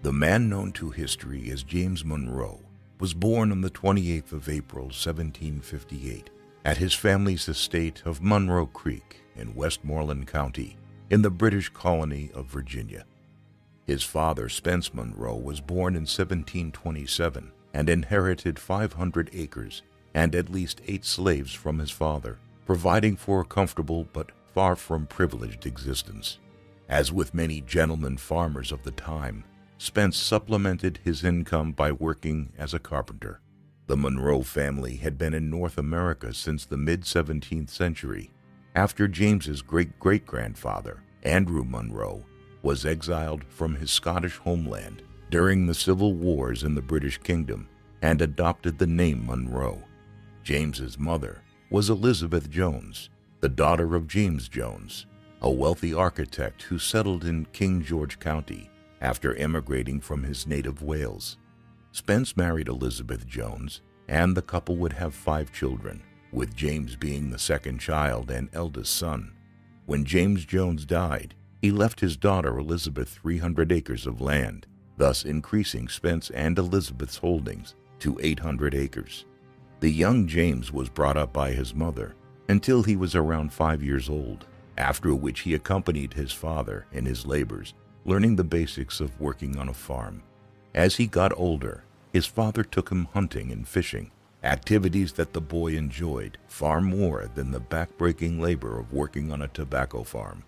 The man known to history as James Monroe was born on the 28th of April, 1758, at his family's estate of Monroe Creek in Westmoreland County in the British colony of Virginia. His father, Spence Monroe, was born in 1727 and inherited 500 acres and at least 8 slaves from his father, providing for a comfortable but far from privileged existence. As with many gentlemen farmers of the time, Spence supplemented his income by working as a carpenter. The Monroe family had been in North America since the mid-17th century, after James's great-great-grandfather, Andrew Monroe, was exiled from his Scottish homeland during the civil wars in the British Kingdom and adopted the name Monroe. James's mother was Elizabeth Jones, the daughter of James Jones, a wealthy architect who settled in King George County after emigrating from his native Wales. Spence married Elizabeth Jones, and the couple would have 5 children, with James being the second child and eldest son. When James Jones died, he left his daughter Elizabeth 300 acres of land, thus increasing Spence and Elizabeth's holdings to 800 acres. The young James was brought up by his mother until he was around 5 years old, after which he accompanied his father in his labors, learning the basics of working on a farm. As he got older, his father took him hunting and fishing, activities that the boy enjoyed far more than the back-breaking labor of working on a tobacco farm.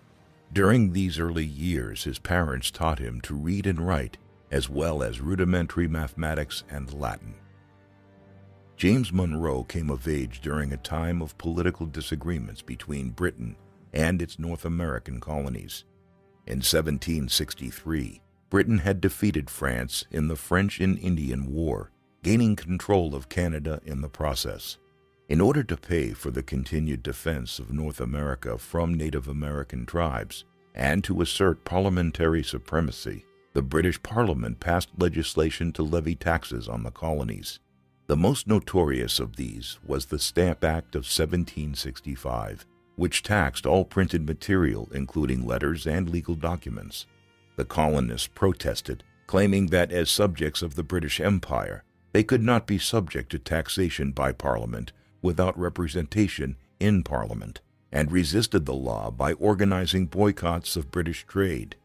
During these early years, his parents taught him to read and write, as well as rudimentary mathematics and Latin. James Monroe came of age during a time of political disagreements between Britain and its North American colonies. In 1763, Britain had defeated France in the French and Indian War, gaining control of Canada in the process. In order to pay for the continued defense of North America from Native American tribes and to assert parliamentary supremacy, the British Parliament passed legislation to levy taxes on the colonies. The most notorious of these was the Stamp Act of 1765, which taxed all printed material, including letters and legal documents. The colonists protested, claiming that as subjects of the British Empire, they could not be subject to taxation by Parliament without representation in Parliament, and resisted the law by organizing boycotts of British trade.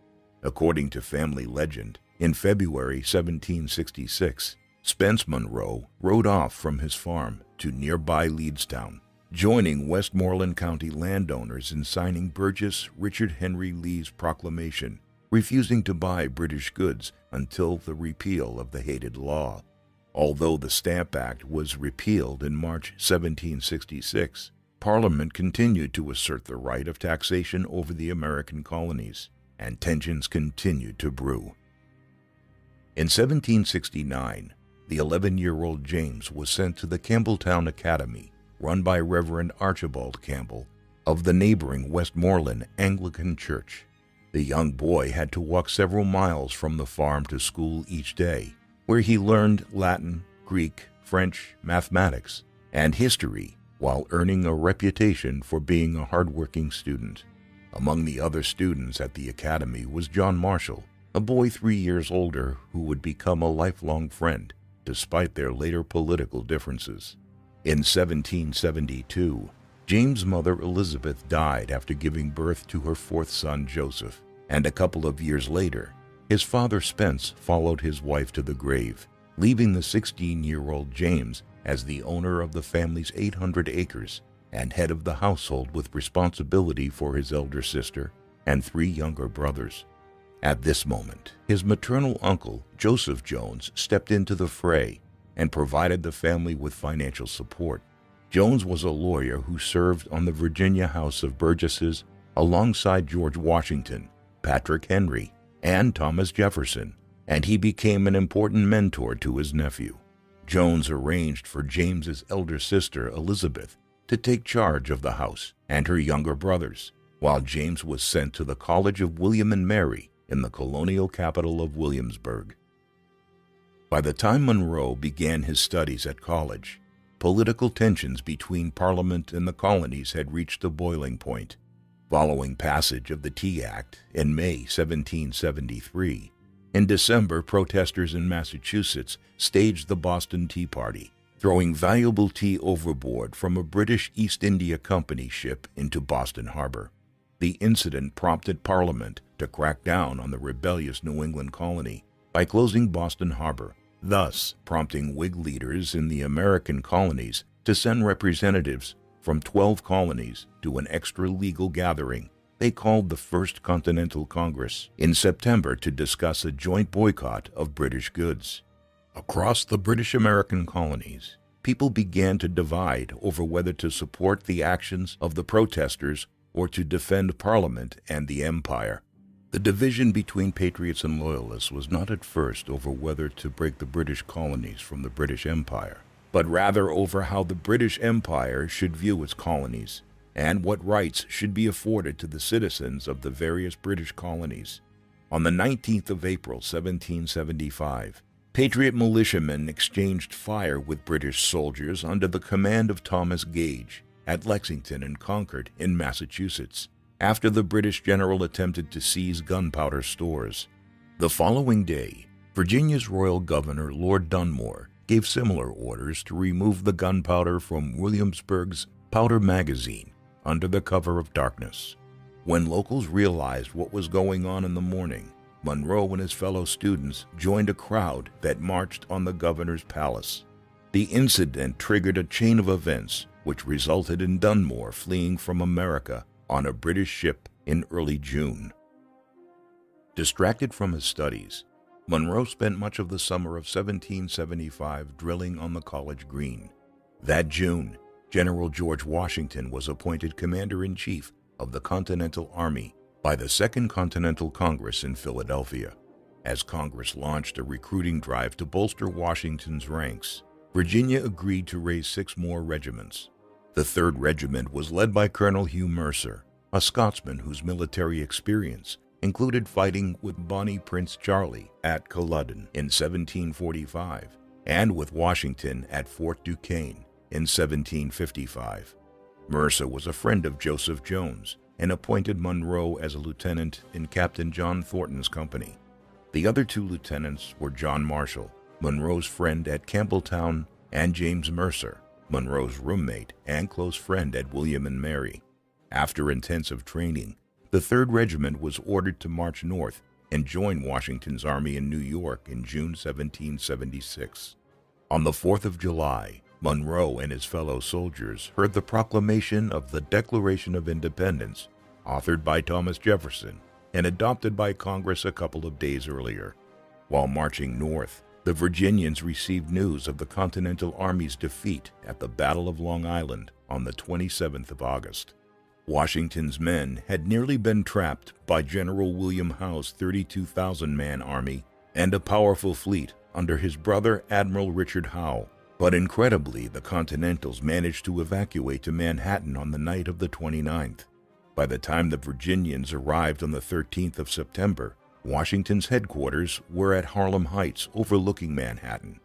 According to family legend, in February 1766, Spence Monroe rode off from his farm to nearby Leedstown, joining Westmoreland County landowners in signing Burgess Richard Henry Lee's proclamation, refusing to buy British goods until the repeal of the hated law. Although the Stamp Act was repealed in March 1766, Parliament continued to assert the right of taxation over the American colonies, and tensions continued to brew. In 1769, the 11-year-old James was sent to the Campbelltown Academy, run by Reverend Archibald Campbell of the neighboring Westmoreland Anglican Church. The young boy had to walk several miles from the farm to school each day, where he learned Latin, Greek, French, mathematics, and history, while earning a reputation for being a hardworking student. Among the other students at the academy was John Marshall, a boy 3 years older who would become a lifelong friend, despite their later political differences. In 1772, James' mother Elizabeth died after giving birth to her 4th son Joseph, and a couple of years later, his father Spence followed his wife to the grave, leaving the 16-year-old James as the owner of the family's 800 acres and head of the household with responsibility for his elder sister and 3 younger brothers. At this moment, his maternal uncle, Joseph Jones, stepped into the fray and provided the family with financial support. Jones was a lawyer who served on the Virginia House of Burgesses alongside George Washington, Patrick Henry, and Thomas Jefferson, and he became an important mentor to his nephew. Jones arranged for James's elder sister, Elizabeth, to take charge of the house and her younger brothers, while James was sent to the College of William and Mary in the colonial capital of Williamsburg. By the time Monroe began his studies at college, political tensions between Parliament and the colonies had reached a boiling point. Following passage of the Tea Act in May 1773, In December, protesters in Massachusetts staged the Boston Tea Party, throwing valuable tea overboard from a British East India Company ship into Boston Harbor. The incident prompted Parliament to crack down on the rebellious New England colony by closing Boston Harbor, thus prompting Whig leaders in the American colonies to send representatives from 12 colonies to an extra-legal gathering they called the First Continental Congress in September to discuss a joint boycott of British goods. Across the British American colonies, people began to divide over whether to support the actions of the protesters or to defend Parliament and the Empire. The division between patriots and loyalists was not at first over whether to break the British colonies from the British Empire, but rather over how the British Empire should view its colonies and what rights should be afforded to the citizens of the various British colonies. On the 19th of April, 1775, Patriot militiamen exchanged fire with British soldiers under the command of Thomas Gage at Lexington and Concord in Massachusetts, after the British general attempted to seize gunpowder stores. The following day, Virginia's royal governor, Lord Dunmore, gave similar orders to remove the gunpowder from Williamsburg's powder magazine under the cover of darkness. When locals realized what was going on in the morning, Monroe and his fellow students joined a crowd that marched on the governor's palace. The incident triggered a chain of events which resulted in Dunmore fleeing from America on a British ship in early June. Distracted from his studies, Monroe spent much of the summer of 1775 drilling on the college green. That June, General George Washington was appointed Commander-in-Chief of the Continental Army by the Second Continental Congress in Philadelphia. As Congress launched a recruiting drive to bolster Washington's ranks, Virginia agreed to raise 6 more regiments. The 3rd Regiment was led by Colonel Hugh Mercer, a Scotsman whose military experience included fighting with Bonnie Prince Charlie at Culloden in 1745 and with Washington at Fort Duquesne in 1755. Mercer was a friend of Joseph Jones and appointed Monroe as a lieutenant in Captain John Thornton's company. The other 2 lieutenants were John Marshall, Monroe's friend at Campbelltown, and James Mercer, Monroe's roommate and close friend at William and Mary. After intensive training, the 3rd Regiment was ordered to march north and join Washington's army in New York in June 1776. On the 4th of July, Monroe and his fellow soldiers heard the proclamation of the Declaration of Independence, authored by Thomas Jefferson and adopted by Congress a couple of days earlier. While marching north, the Virginians received news of the Continental Army's defeat at the Battle of Long Island on the 27th of August. Washington's men had nearly been trapped by General William Howe's 32,000-man army and a powerful fleet under his brother Admiral Richard Howe. But incredibly, the Continentals managed to evacuate to Manhattan on the night of the 29th. By the time the Virginians arrived on the 13th of September, Washington's headquarters were at Harlem Heights overlooking Manhattan.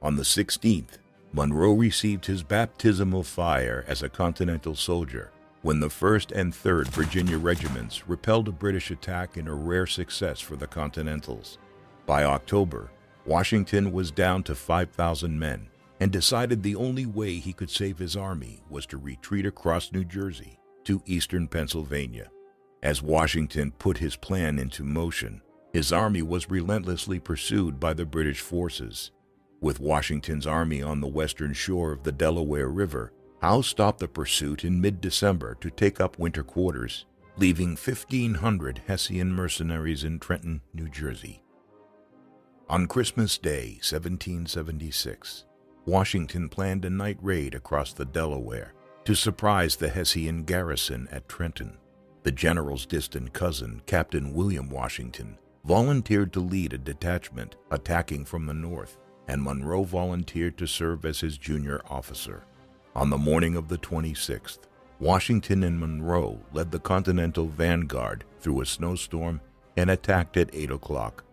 On the 16th, Monroe received his baptismal fire as a Continental soldier when the 1st and 3rd Virginia regiments repelled a British attack in a rare success for the Continentals. By October, Washington was down to 5,000 men and decided the only way he could save his army was to retreat across New Jersey to eastern Pennsylvania. As Washington put his plan into motion, his army was relentlessly pursued by the British forces. With Washington's army on the western shore of the Delaware River, Howe stopped the pursuit in mid-December to take up winter quarters, leaving 1,500 Hessian mercenaries in Trenton, New Jersey. On Christmas Day, 1776, Washington planned a night raid across the Delaware to surprise the Hessian garrison at Trenton. The general's distant cousin, Captain William Washington, volunteered to lead a detachment attacking from the north, and Monroe volunteered to serve as his junior officer. On the morning of the 26th, Washington and Monroe led the Continental vanguard through a snowstorm and attacked at 8 o'clock.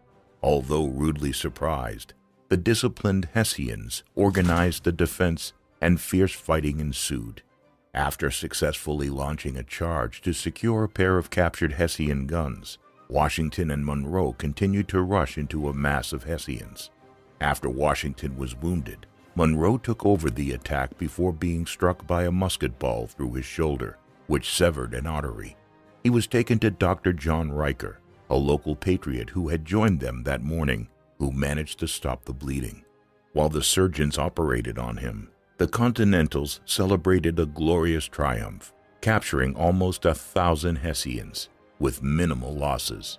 Although rudely surprised, the disciplined Hessians organized the defense and fierce fighting ensued. After successfully launching a charge to secure a pair of captured Hessian guns, Washington and Monroe continued to rush into a mass of Hessians. After Washington was wounded, Monroe took over the attack before being struck by a musket ball through his shoulder, which severed an artery. He was taken to Dr. John Riker, a local patriot who had joined them that morning, who managed to stop the bleeding. While the surgeons operated on him, the Continentals celebrated a glorious triumph, capturing almost 1,000 Hessians with minimal losses.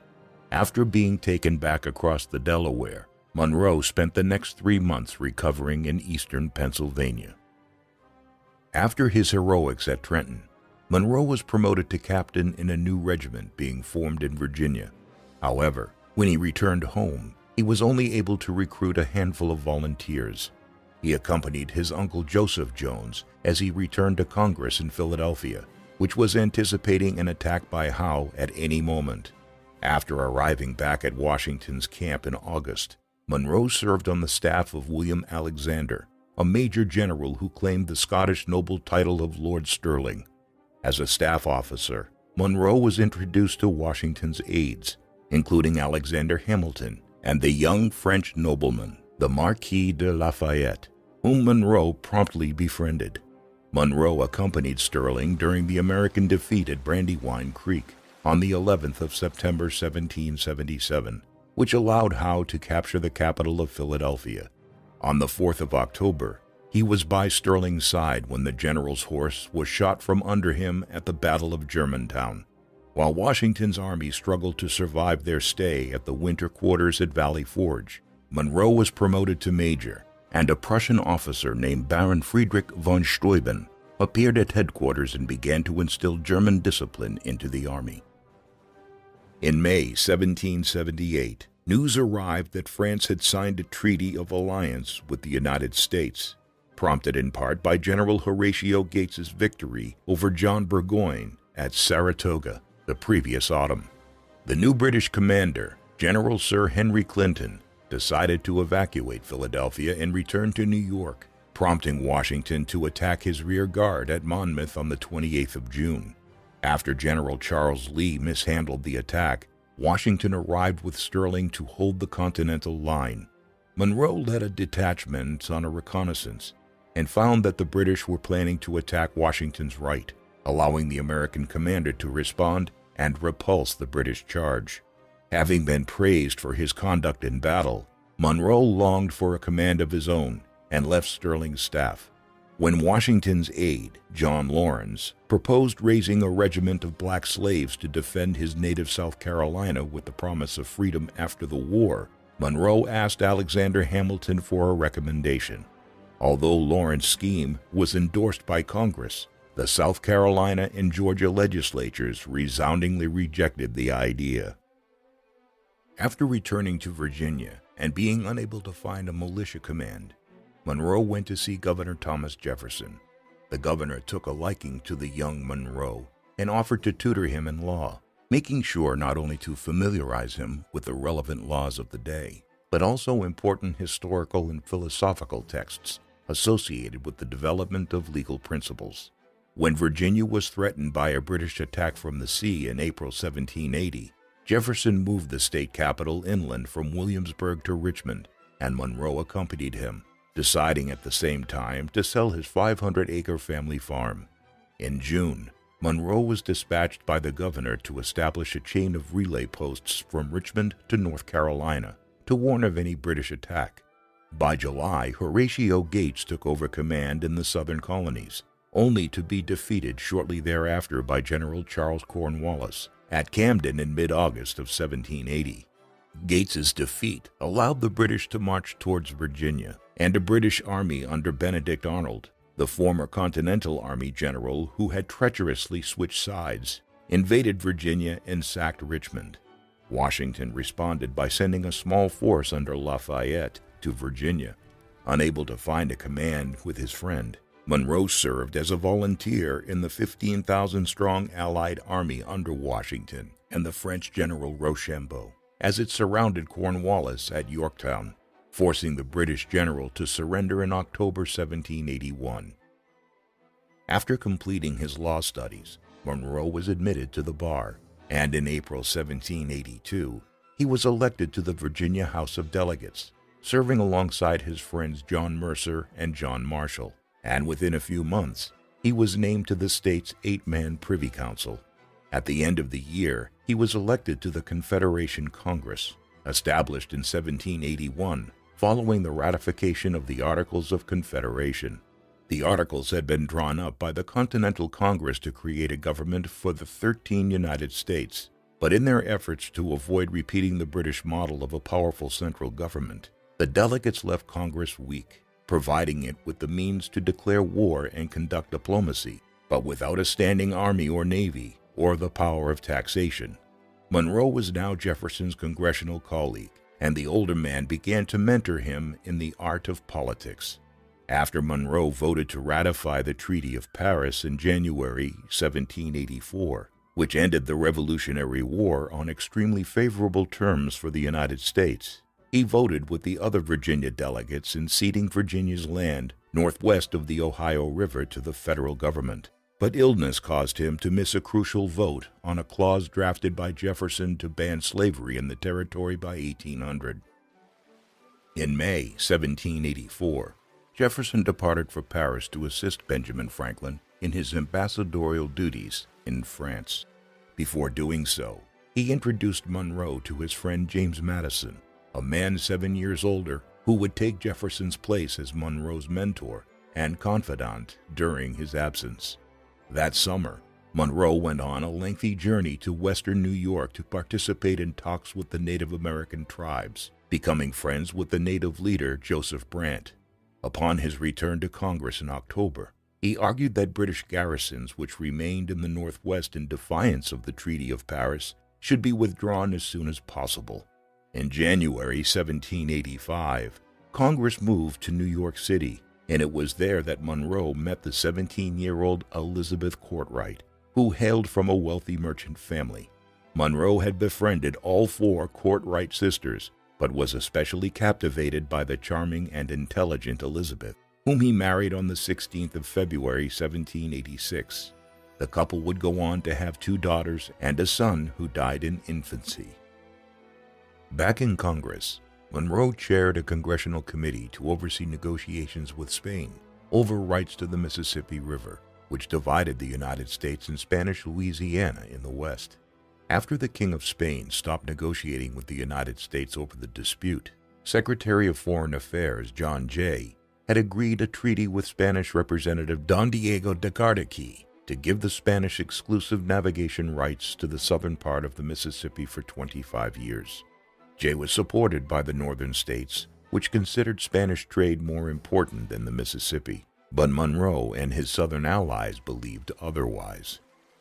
After being taken back across the Delaware, Monroe spent the next 3 months recovering in eastern Pennsylvania. After his heroics at Trenton, Monroe was promoted to captain in a new regiment being formed in Virginia. However, when he returned home, he was only able to recruit a handful of volunteers. He accompanied his uncle Joseph Jones as he returned to Congress in Philadelphia, which was anticipating an attack by Howe at any moment. After arriving back at Washington's camp in August, Monroe served on the staff of William Alexander, a major general who claimed the Scottish noble title of Lord Stirling. As a staff officer, Monroe was introduced to Washington's aides, including Alexander Hamilton and the young French nobleman, the Marquis de Lafayette, whom Monroe promptly befriended. Monroe accompanied Stirling during the American defeat at Brandywine Creek on the 11th of September 1777, which allowed Howe to capture the capital of Philadelphia. On the 4th of October, he was by Stirling's side when the general's horse was shot from under him at the Battle of Germantown. While Washington's army struggled to survive their stay at the winter quarters at Valley Forge, Monroe was promoted to major, and a Prussian officer named Baron Friedrich von Steuben appeared at headquarters and began to instill German discipline into the army. In May 1778, news arrived that France had signed a treaty of alliance with the United States, prompted in part by General Horatio Gates's victory over John Burgoyne at Saratoga the previous autumn. The new British commander, General Sir Henry Clinton, decided to evacuate Philadelphia and return to New York, prompting Washington to attack his rear guard at Monmouth on the 28th of June. After General Charles Lee mishandled the attack, Washington arrived with Stirling to hold the Continental line. Monroe led a detachment on a reconnaissance and found that the British were planning to attack Washington's right, allowing the American commander to respond and repulse the British charge. Having been praised for his conduct in battle, Monroe longed for a command of his own and left Stirling's staff. When Washington's aide, John Lawrence, proposed raising a regiment of black slaves to defend his native South Carolina with the promise of freedom after the war, Monroe asked Alexander Hamilton for a recommendation. Although Lawrence's scheme was endorsed by Congress, the South Carolina and Georgia legislatures resoundingly rejected the idea. After returning to Virginia and being unable to find a militia command, Monroe went to see Governor Thomas Jefferson. The governor took a liking to the young Monroe and offered to tutor him in law, making sure not only to familiarize him with the relevant laws of the day, but also important historical and philosophical texts associated with the development of legal principles. When Virginia was threatened by a British attack from the sea in April 1780, Jefferson moved the state capital inland from Williamsburg to Richmond, and Monroe accompanied him, deciding at the same time to sell his 500-acre family farm. In June, Monroe was dispatched by the governor to establish a chain of relay posts from Richmond to North Carolina to warn of any British attack. By July, Horatio Gates took over command in the southern colonies, only to be defeated shortly thereafter by General Charles Cornwallis at Camden in mid-August of 1780. Gates's defeat allowed the British to march towards Virginia, and a British army under Benedict Arnold, the former Continental Army general who had treacherously switched sides, invaded Virginia and sacked Richmond. Washington responded by sending a small force under Lafayette to Virginia. Unable to find a command with his friend, Monroe served as a volunteer in the 15,000-strong Allied army under Washington and the French General Rochambeau, as it surrounded Cornwallis at Yorktown, forcing the British general to surrender in October 1781. After completing his law studies, Monroe was admitted to the bar. and in April 1782, he was elected to the Virginia House of Delegates, serving alongside his friends John Mercer and John Marshall, and within a few months, he was named to the state's 8-man Privy Council. At the end of the year, he was elected to the Confederation Congress, established in 1781, following the ratification of the Articles of Confederation. The Articles had been drawn up by the Continental Congress to create a government for the 13 United States, but in their efforts to avoid repeating the British model of a powerful central government, the delegates left Congress weak, providing it with the means to declare war and conduct diplomacy, but without a standing army or navy or the power of taxation. Monroe was now Jefferson's congressional colleague, and the older man began to mentor him in the art of politics. After Monroe voted to ratify the Treaty of Paris in January 1784, which ended the Revolutionary War on extremely favorable terms for the United States, he voted with the other Virginia delegates in ceding Virginia's land northwest of the Ohio River to the federal government. But illness caused him to miss a crucial vote on a clause drafted by Jefferson to ban slavery in the territory by 1800. In May 1784, Jefferson departed for Paris to assist Benjamin Franklin in his ambassadorial duties in France. Before doing so, he introduced Monroe to his friend James Madison, a man 7 years older who would take Jefferson's place as Monroe's mentor and confidant during his absence. That summer, Monroe went on a lengthy journey to western New York to participate in talks with the Native American tribes, becoming friends with the native leader Joseph Brant. Upon his return to Congress in October, he argued that British garrisons which remained in the Northwest in defiance of the Treaty of Paris should be withdrawn as soon as possible. In January 1785, Congress moved to New York City, and it was there that Monroe met the 17-year-old Elizabeth Courtwright, who hailed from a wealthy merchant family. Monroe had befriended all 4 Courtwright sisters, but was especially captivated by the charming and intelligent Elizabeth, whom he married on the 16th of February 1786. The couple would go on to have 2 daughters and a son who died in infancy. Back in Congress, Monroe chaired a congressional committee to oversee negotiations with Spain over rights to the Mississippi River, which divided the United States and Spanish Louisiana in the west. After the King of Spain stopped negotiating with the United States over the dispute, Secretary of Foreign Affairs John Jay had agreed a treaty with Spanish Representative Don Diego de Cardequi to give the Spanish exclusive navigation rights to the southern part of the Mississippi for 25 years. Jay was supported by the northern states, which considered Spanish trade more important than the Mississippi, but Monroe and his southern allies believed otherwise.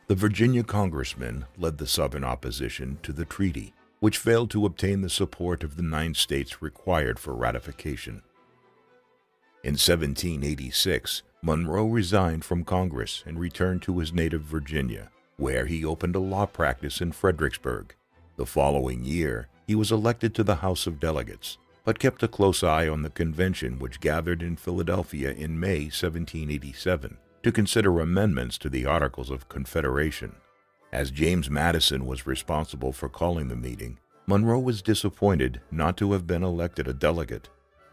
The Virginia congressman led the southern opposition to the treaty, which failed to obtain the support of the 9 states required for ratification. In 1786, Monroe resigned from Congress and returned to his native Virginia, where he opened a law practice in Fredericksburg. The following year, he was elected to the House of Delegates, but kept a close eye on the convention which gathered in Philadelphia in May 1787 to consider amendments to the Articles of Confederation. As James Madison was responsible for calling the meeting, Monroe was disappointed not to have been elected a delegate.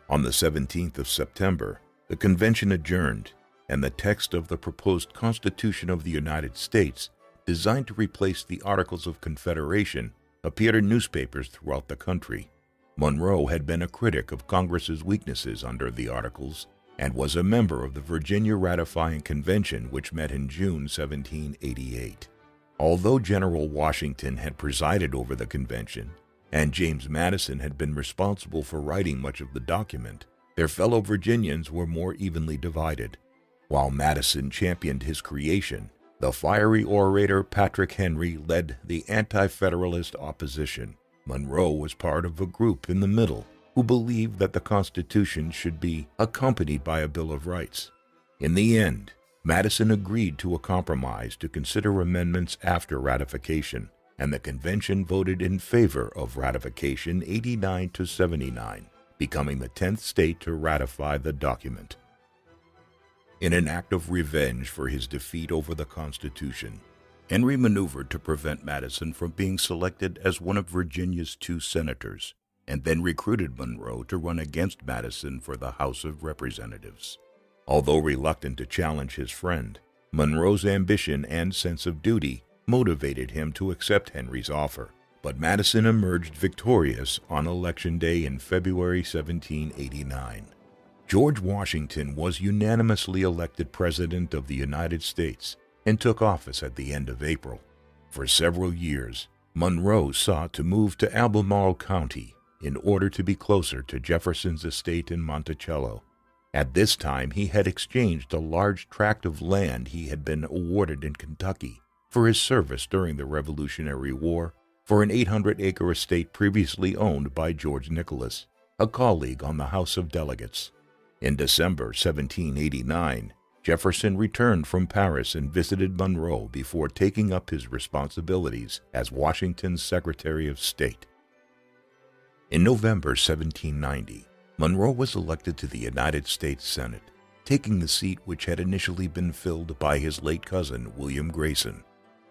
On the 17th of September, the convention adjourned, and the text of the proposed Constitution of the United States, designed to replace the Articles of Confederation, appeared in newspapers throughout the country. Monroe had been a critic of Congress's weaknesses under the Articles and was a member of the Virginia Ratifying Convention, which met in June 1788. Although General Washington had presided over the convention, and James Madison had been responsible for writing much of the document, their fellow Virginians were more evenly divided. While Madison championed his creation, the fiery orator Patrick Henry led the anti-federalist opposition. Monroe was part of a group in the middle who believed that the Constitution should be accompanied by a Bill of Rights. In the end, Madison agreed to a compromise to consider amendments after ratification, and the convention voted in favor of ratification 89-79, becoming the 10th state to ratify the document. In an act of revenge for his defeat over the Constitution, Henry maneuvered to prevent Madison from being selected as one of Virginia's 2 senators, and then recruited Monroe to run against Madison for the House of Representatives. Although reluctant to challenge his friend, Monroe's ambition and sense of duty motivated him to accept Henry's offer, but Madison emerged victorious on Election Day in February 1789. George Washington was unanimously elected President of the United States and took office at the end of April. For several years, Monroe sought to move to Albemarle County in order to be closer to Jefferson's estate in Monticello. At this time, he had exchanged a large tract of land he had been awarded in Kentucky for his service during the Revolutionary War for an 800-acre estate previously owned by George Nicholas, a colleague on the House of Delegates. In December 1789, Jefferson returned from Paris and visited Monroe before taking up his responsibilities as Washington's Secretary of State. In November 1790, Monroe was elected to the United States Senate, taking the seat which had initially been filled by his late cousin, William Grayson.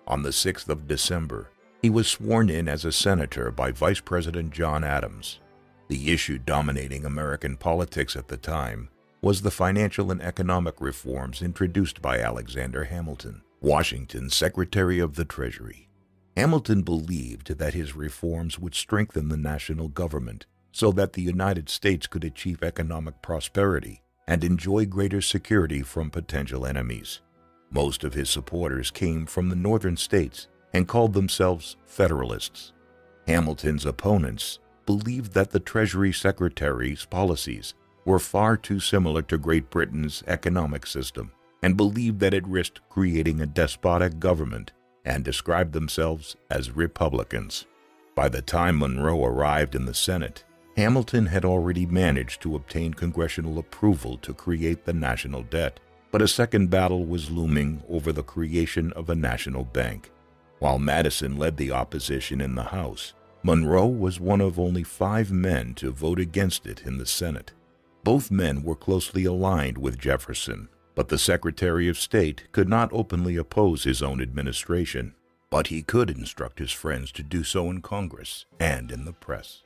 On the 6th of December, he was sworn in as a senator by Vice President John Adams. The issue dominating American politics at the time was the financial and economic reforms introduced by Alexander Hamilton, Washington's Secretary of the Treasury. Hamilton believed that his reforms would strengthen the national government so that the United States could achieve economic prosperity and enjoy greater security from potential enemies. Most of his supporters came from the northern states and called themselves Federalists. Hamilton's opponents believed that the Treasury Secretary's policies were far too similar to Great Britain's economic system and believed that it risked creating a despotic government, and described themselves as Republicans. By the time Monroe arrived in the Senate, Hamilton had already managed to obtain congressional approval to create the national debt, but a second battle was looming over the creation of a national bank. While Madison led the opposition in the House, Monroe was one of only 5 men to vote against it in the Senate. Both men were closely aligned with Jefferson, but the Secretary of State could not openly oppose his own administration, but he could instruct his friends to do so in Congress and in the press.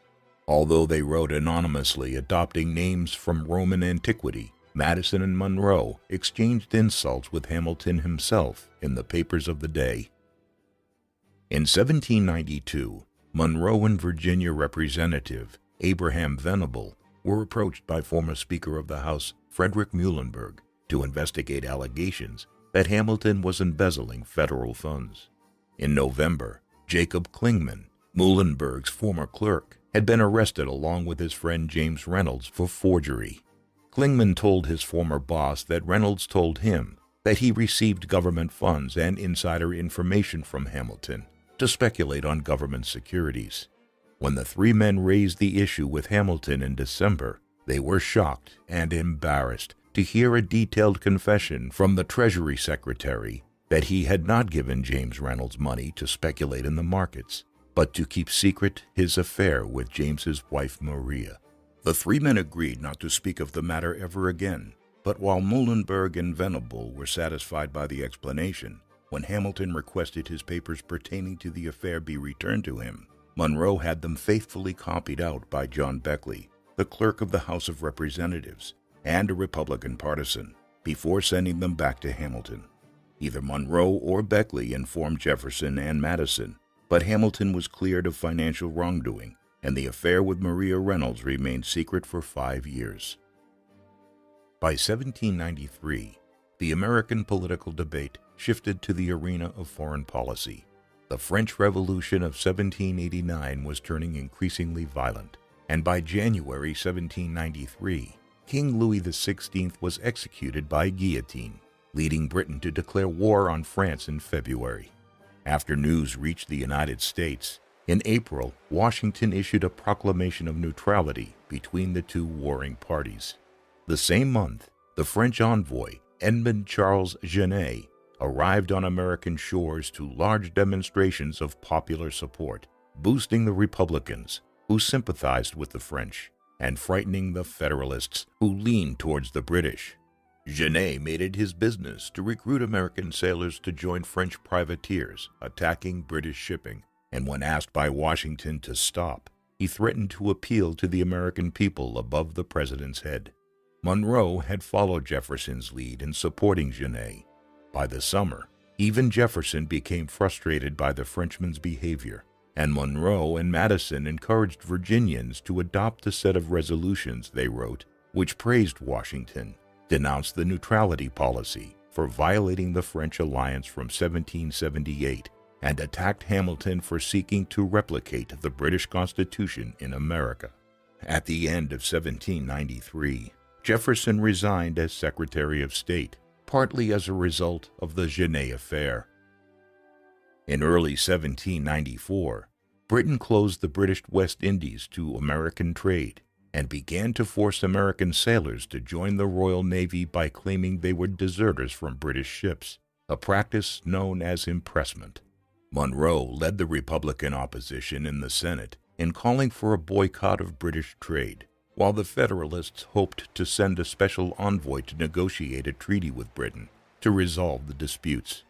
Although they wrote anonymously adopting names from Roman antiquity, Madison and Monroe exchanged insults with Hamilton himself in the papers of the day. In 1792, Monroe and Virginia Representative Abraham Venable were approached by former Speaker of the House Frederick Muhlenberg to investigate allegations that Hamilton was embezzling federal funds. In November, Jacob Clingman, Muhlenberg's former clerk, had been arrested along with his friend James Reynolds for forgery. Clingman told his former boss that Reynolds told him that he received government funds and insider information from Hamilton to speculate on government securities. When the 3 men raised the issue with Hamilton in December, they were shocked and embarrassed to hear a detailed confession from the Treasury Secretary that he had not given James Reynolds money to speculate in the markets, but to keep secret his affair with James's wife Maria. The 3 men agreed not to speak of the matter ever again, but while Muhlenberg and Venable were satisfied by the explanation, when Hamilton requested his papers pertaining to the affair be returned to him, Monroe had them faithfully copied out by John Beckley, the clerk of the House of Representatives, and a Republican partisan, before sending them back to Hamilton. Either Monroe or Beckley informed Jefferson and Madison, but Hamilton was cleared of financial wrongdoing, and the affair with Maria Reynolds remained secret for 5 years. By 1793, the American political debate shifted to the arena of foreign policy. The French Revolution of 1789 was turning increasingly violent, and by January 1793, King Louis XVI was executed by guillotine, leading Britain to declare war on France in February. After news reached the United States, in April, Washington issued a proclamation of neutrality between the 2 warring parties. The same month, the French envoy, Edmond Charles Genet, arrived on American shores to large demonstrations of popular support, boosting the Republicans, who sympathized with the French, and frightening the Federalists, who leaned towards the British. Genet made it his business to recruit American sailors to join French privateers attacking British shipping, and when asked by Washington to stop, he threatened to appeal to the American people above the president's head. Monroe had followed Jefferson's lead in supporting Genet. By the summer, even Jefferson became frustrated by the Frenchman's behavior, and Monroe and Madison encouraged Virginians to adopt a set of resolutions they wrote, which praised Washington, denounced the neutrality policy for violating the French alliance from 1778, and attacked Hamilton for seeking to replicate the British Constitution in America. At the end of 1793, Jefferson resigned as Secretary of State, partly as a result of the Genet affair. In early 1794, Britain closed the British West Indies to American trade and began to force American sailors to join the Royal Navy by claiming they were deserters from British ships, a practice known as impressment. Monroe led the Republican opposition in the Senate in calling for a boycott of British trade, while the Federalists hoped to send a special envoy to negotiate a treaty with Britain to resolve the disputes.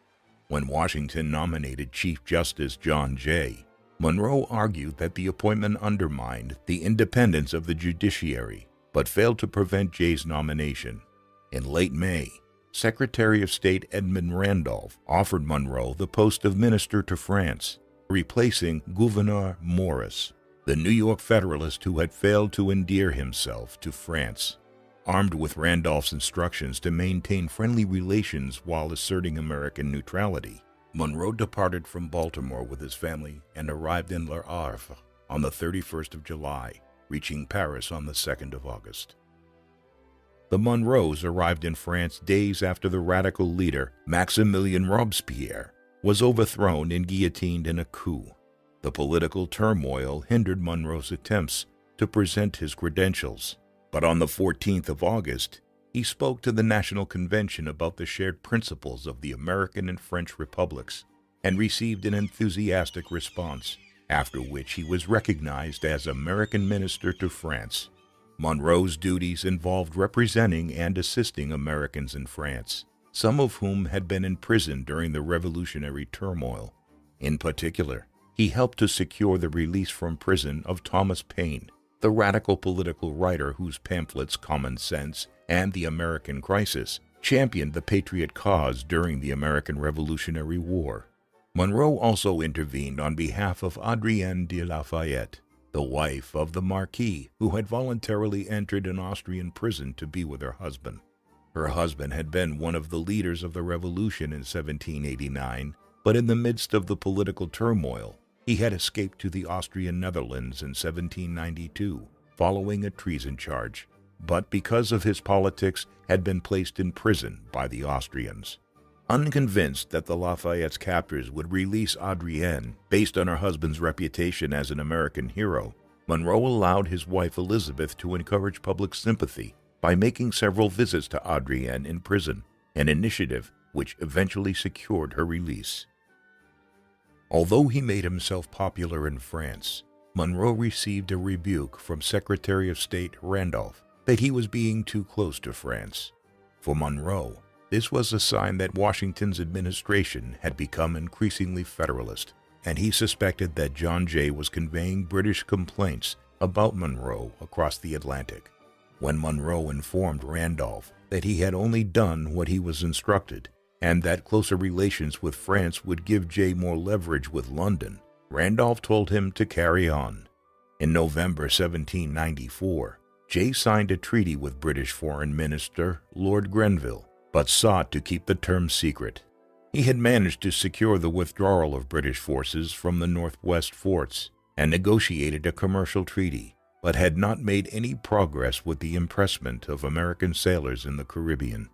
When Washington nominated Chief Justice John Jay, Monroe argued that the appointment undermined the independence of the judiciary, but failed to prevent Jay's nomination. In late May, Secretary of State Edmund Randolph offered Monroe the post of Minister to France, replacing Gouverneur Morris, the New York Federalist who had failed to endear himself to France. Armed with Randolph's instructions to maintain friendly relations while asserting American neutrality, Monroe departed from Baltimore with his family and arrived in Le Havre on the 31st of July, reaching Paris on the 2nd of August. The Monroes arrived in France days after the radical leader, Maximilien Robespierre, was overthrown and guillotined in a coup. The political turmoil hindered Monroe's attempts to present his credentials, but on the 14th of August, he spoke to the National Convention about the shared principles of the American and French republics and received an enthusiastic response, after which he was recognized as American Minister to France. Monroe's duties involved representing and assisting Americans in France, some of whom had been imprisoned during the revolutionary turmoil. In particular, he helped to secure the release from prison of Thomas Paine, the radical political writer whose pamphlets Common Sense and The American Crisis championed the patriot cause during the American Revolutionary War. Monroe also intervened on behalf of Adrienne de Lafayette, the wife of the Marquis who had voluntarily entered an Austrian prison to be with her husband. Her husband had been one of the leaders of the revolution in 1789, but in the midst of the political turmoil, he had escaped to the Austrian Netherlands in 1792, following a treason charge, but because of his politics had been placed in prison by the Austrians. Unconvinced that the Lafayette's captors would release Adrienne based on her husband's reputation as an American hero, Monroe allowed his wife Elizabeth to encourage public sympathy by making several visits to Adrienne in prison, an initiative which eventually secured her release. Although he made himself popular in France, Monroe received a rebuke from Secretary of State Randolph that he was being too close to France. For Monroe, this was a sign that Washington's administration had become increasingly federalist, and he suspected that John Jay was conveying British complaints about Monroe across the Atlantic. When Monroe informed Randolph that he had only done what he was instructed, and that closer relations with France would give Jay more leverage with London, Randolph told him to carry on. In November 1794, Jay signed a treaty with British Foreign Minister Lord Grenville, but sought to keep the terms secret. He had managed to secure the withdrawal of British forces from the northwest forts and negotiated a commercial treaty, but had not made any progress with the impressment of American sailors in the Caribbean.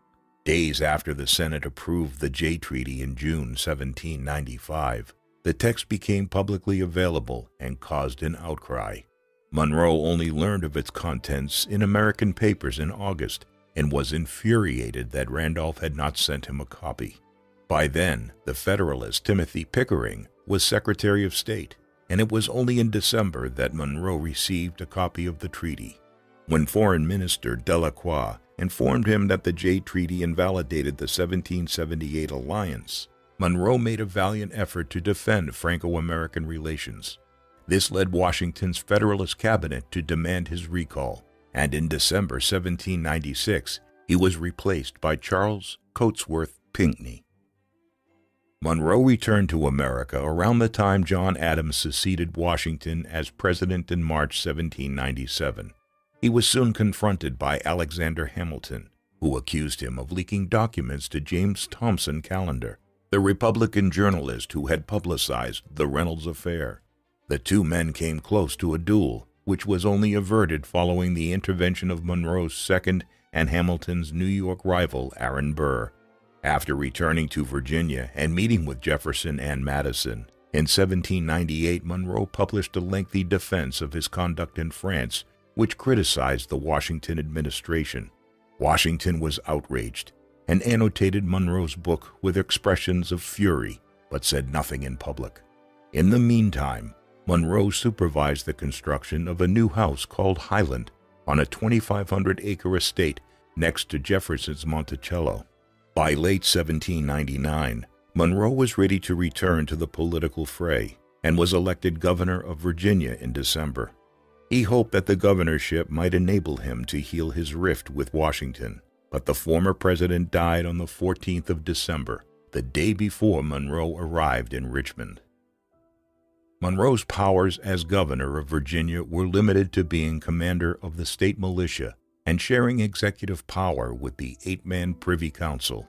Days after the Senate approved the Jay Treaty in June 1795, the text became publicly available and caused an outcry. Monroe only learned of its contents in American papers in August and was infuriated that Randolph had not sent him a copy. By then, the Federalist Timothy Pickering was Secretary of State, and it was only in December that Monroe received a copy of the treaty. When Foreign Minister Delacroix informed him that the Jay Treaty invalidated the 1778 alliance, Monroe made a valiant effort to defend Franco-American relations. This led Washington's Federalist cabinet to demand his recall, and in December 1796, he was replaced by Charles Cotesworth Pinckney. Monroe returned to America around the time John Adams succeeded Washington as president in March 1797. He was soon confronted by Alexander Hamilton, who accused him of leaking documents to James Thomson Callender, the Republican journalist who had publicized the Reynolds affair. The two men came close to a duel, which was only averted following the intervention of Monroe's second and Hamilton's New York rival, Aaron Burr. After returning to Virginia and meeting with Jefferson and Madison, in 1798 Monroe published a lengthy defense of his conduct in France, which criticized the Washington administration. Washington was outraged and annotated Monroe's book with expressions of fury, but said nothing in public. In the meantime, Monroe supervised the construction of a new house called Highland on a 2,500-acre estate next to Jefferson's Monticello. By late 1799, Monroe was ready to return to the political fray and was elected governor of Virginia in December. He hoped that the governorship might enable him to heal his rift with Washington, but the former president died on the 14th of December, the day before Monroe arrived in Richmond. Monroe's powers as governor of Virginia were limited to being commander of the state militia and sharing executive power with the 8-man Privy Council.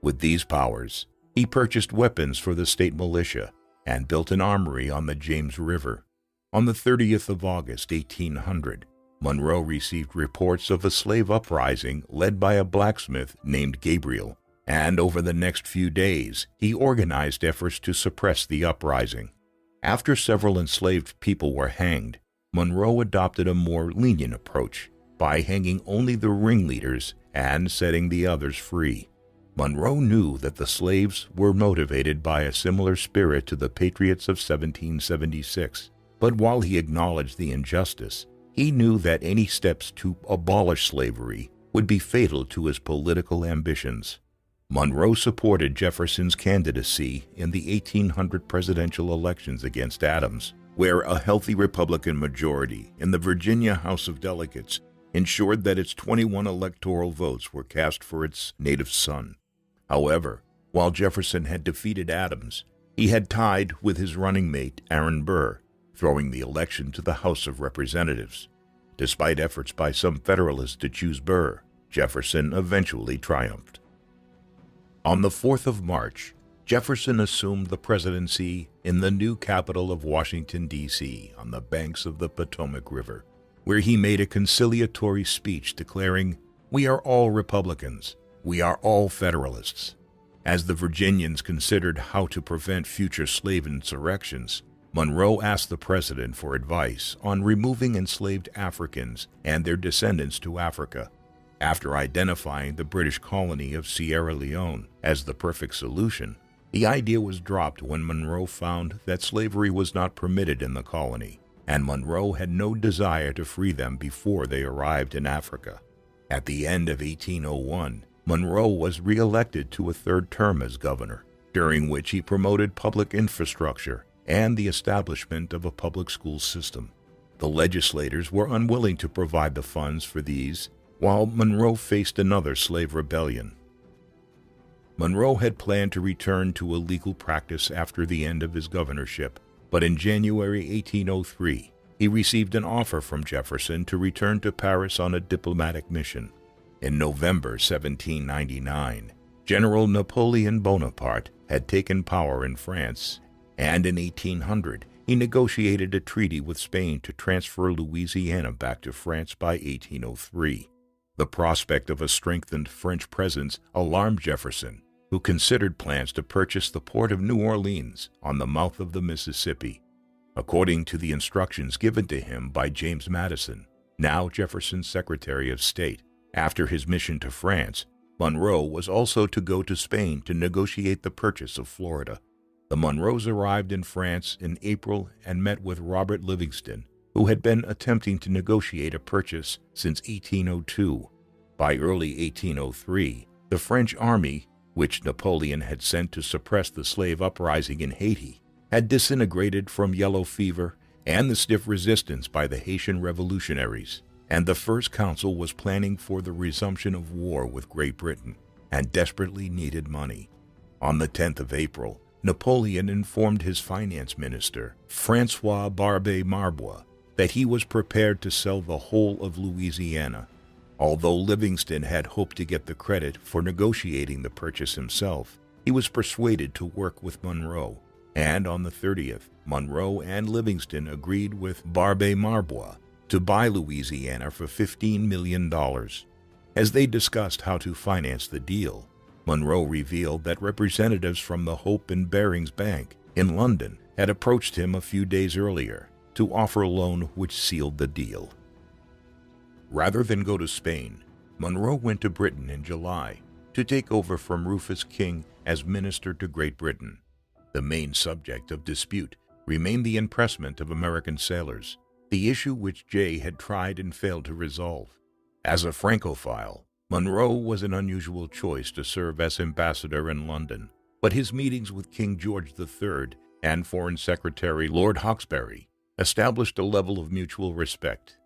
With these powers, he purchased weapons for the state militia and built an armory on the James River. On the 30th of August, 1800, Monroe received reports of a slave uprising led by a blacksmith named Gabriel, and over the next few days, he organized efforts to suppress the uprising. After several enslaved people were hanged, Monroe adopted a more lenient approach by hanging only the ringleaders and setting the others free. Monroe knew that the slaves were motivated by a similar spirit to the patriots of 1776, but while he acknowledged the injustice, he knew that any steps to abolish slavery would be fatal to his political ambitions. Monroe supported Jefferson's candidacy in the 1800 presidential elections against Adams, where a healthy Republican majority in the Virginia House of Delegates ensured that its 21 electoral votes were cast for its native son. However, while Jefferson had defeated Adams, he had tied with his running mate Aaron Burr, throwing the election to the House of Representatives. Despite efforts by some Federalists to choose Burr, Jefferson eventually triumphed. On the 4th of March, Jefferson assumed the presidency in the new capital of Washington, D.C., on the banks of the Potomac River, where he made a conciliatory speech declaring, "We are all Republicans. We are all Federalists." As the Virginians considered how to prevent future slave insurrections, Monroe asked the president for advice on removing enslaved Africans and their descendants to Africa. After identifying the British colony of Sierra Leone as the perfect solution, the idea was dropped when Monroe found that slavery was not permitted in the colony, and Monroe had no desire to free them before they arrived in Africa. At the end of 1801, Monroe was re-elected to a third term as governor, during which he promoted public infrastructure and the establishment of a public school system. The legislators were unwilling to provide the funds for these, while Monroe faced another slave rebellion. Monroe had planned to return to a legal practice after the end of his governorship, but in January 1803, he received an offer from Jefferson to return to Paris on a diplomatic mission. In November 1799, General Napoleon Bonaparte had taken power in France, and in 1800, he negotiated a treaty with Spain to transfer Louisiana back to France by 1803. The prospect of a strengthened French presence alarmed Jefferson, who considered plans to purchase the port of New Orleans on the mouth of the Mississippi. According to the instructions given to him by James Madison, now Jefferson's Secretary of State, after his mission to France, Monroe was also to go to Spain to negotiate the purchase of Florida. The Monroes arrived in France in April and met with Robert Livingston, who who had been attempting to negotiate a purchase since 1802. By early 1803, the French army, which Napoleon had sent to suppress the slave uprising in Haiti, had disintegrated from yellow fever and the stiff resistance by the Haitian revolutionaries, and the First Consul was planning for the resumption of war with Great Britain and desperately needed money. On the 10th of April, Napoleon informed his finance minister, François Barbé Marbois, that he was prepared to sell the whole of Louisiana. Although Livingston had hoped to get the credit for negotiating the purchase himself, he was persuaded to work with Monroe, and on the 30th, Monroe and Livingston agreed with Barbé Marbois to buy Louisiana for $15 million. As they discussed how to finance the deal, Monroe revealed that representatives from the Hope and Bearings Bank in London had approached him a few days earlier to offer a loan which sealed the deal. Rather than go to Spain, Monroe went to Britain in July to take over from Rufus King as minister to Great Britain. The main subject of dispute remained the impressment of American sailors, the issue which Jay had tried and failed to resolve. As a Francophile, Monroe was an unusual choice to serve as ambassador in London, but his meetings with King George III and Foreign Secretary Lord Hawkesbury established a level of mutual respect.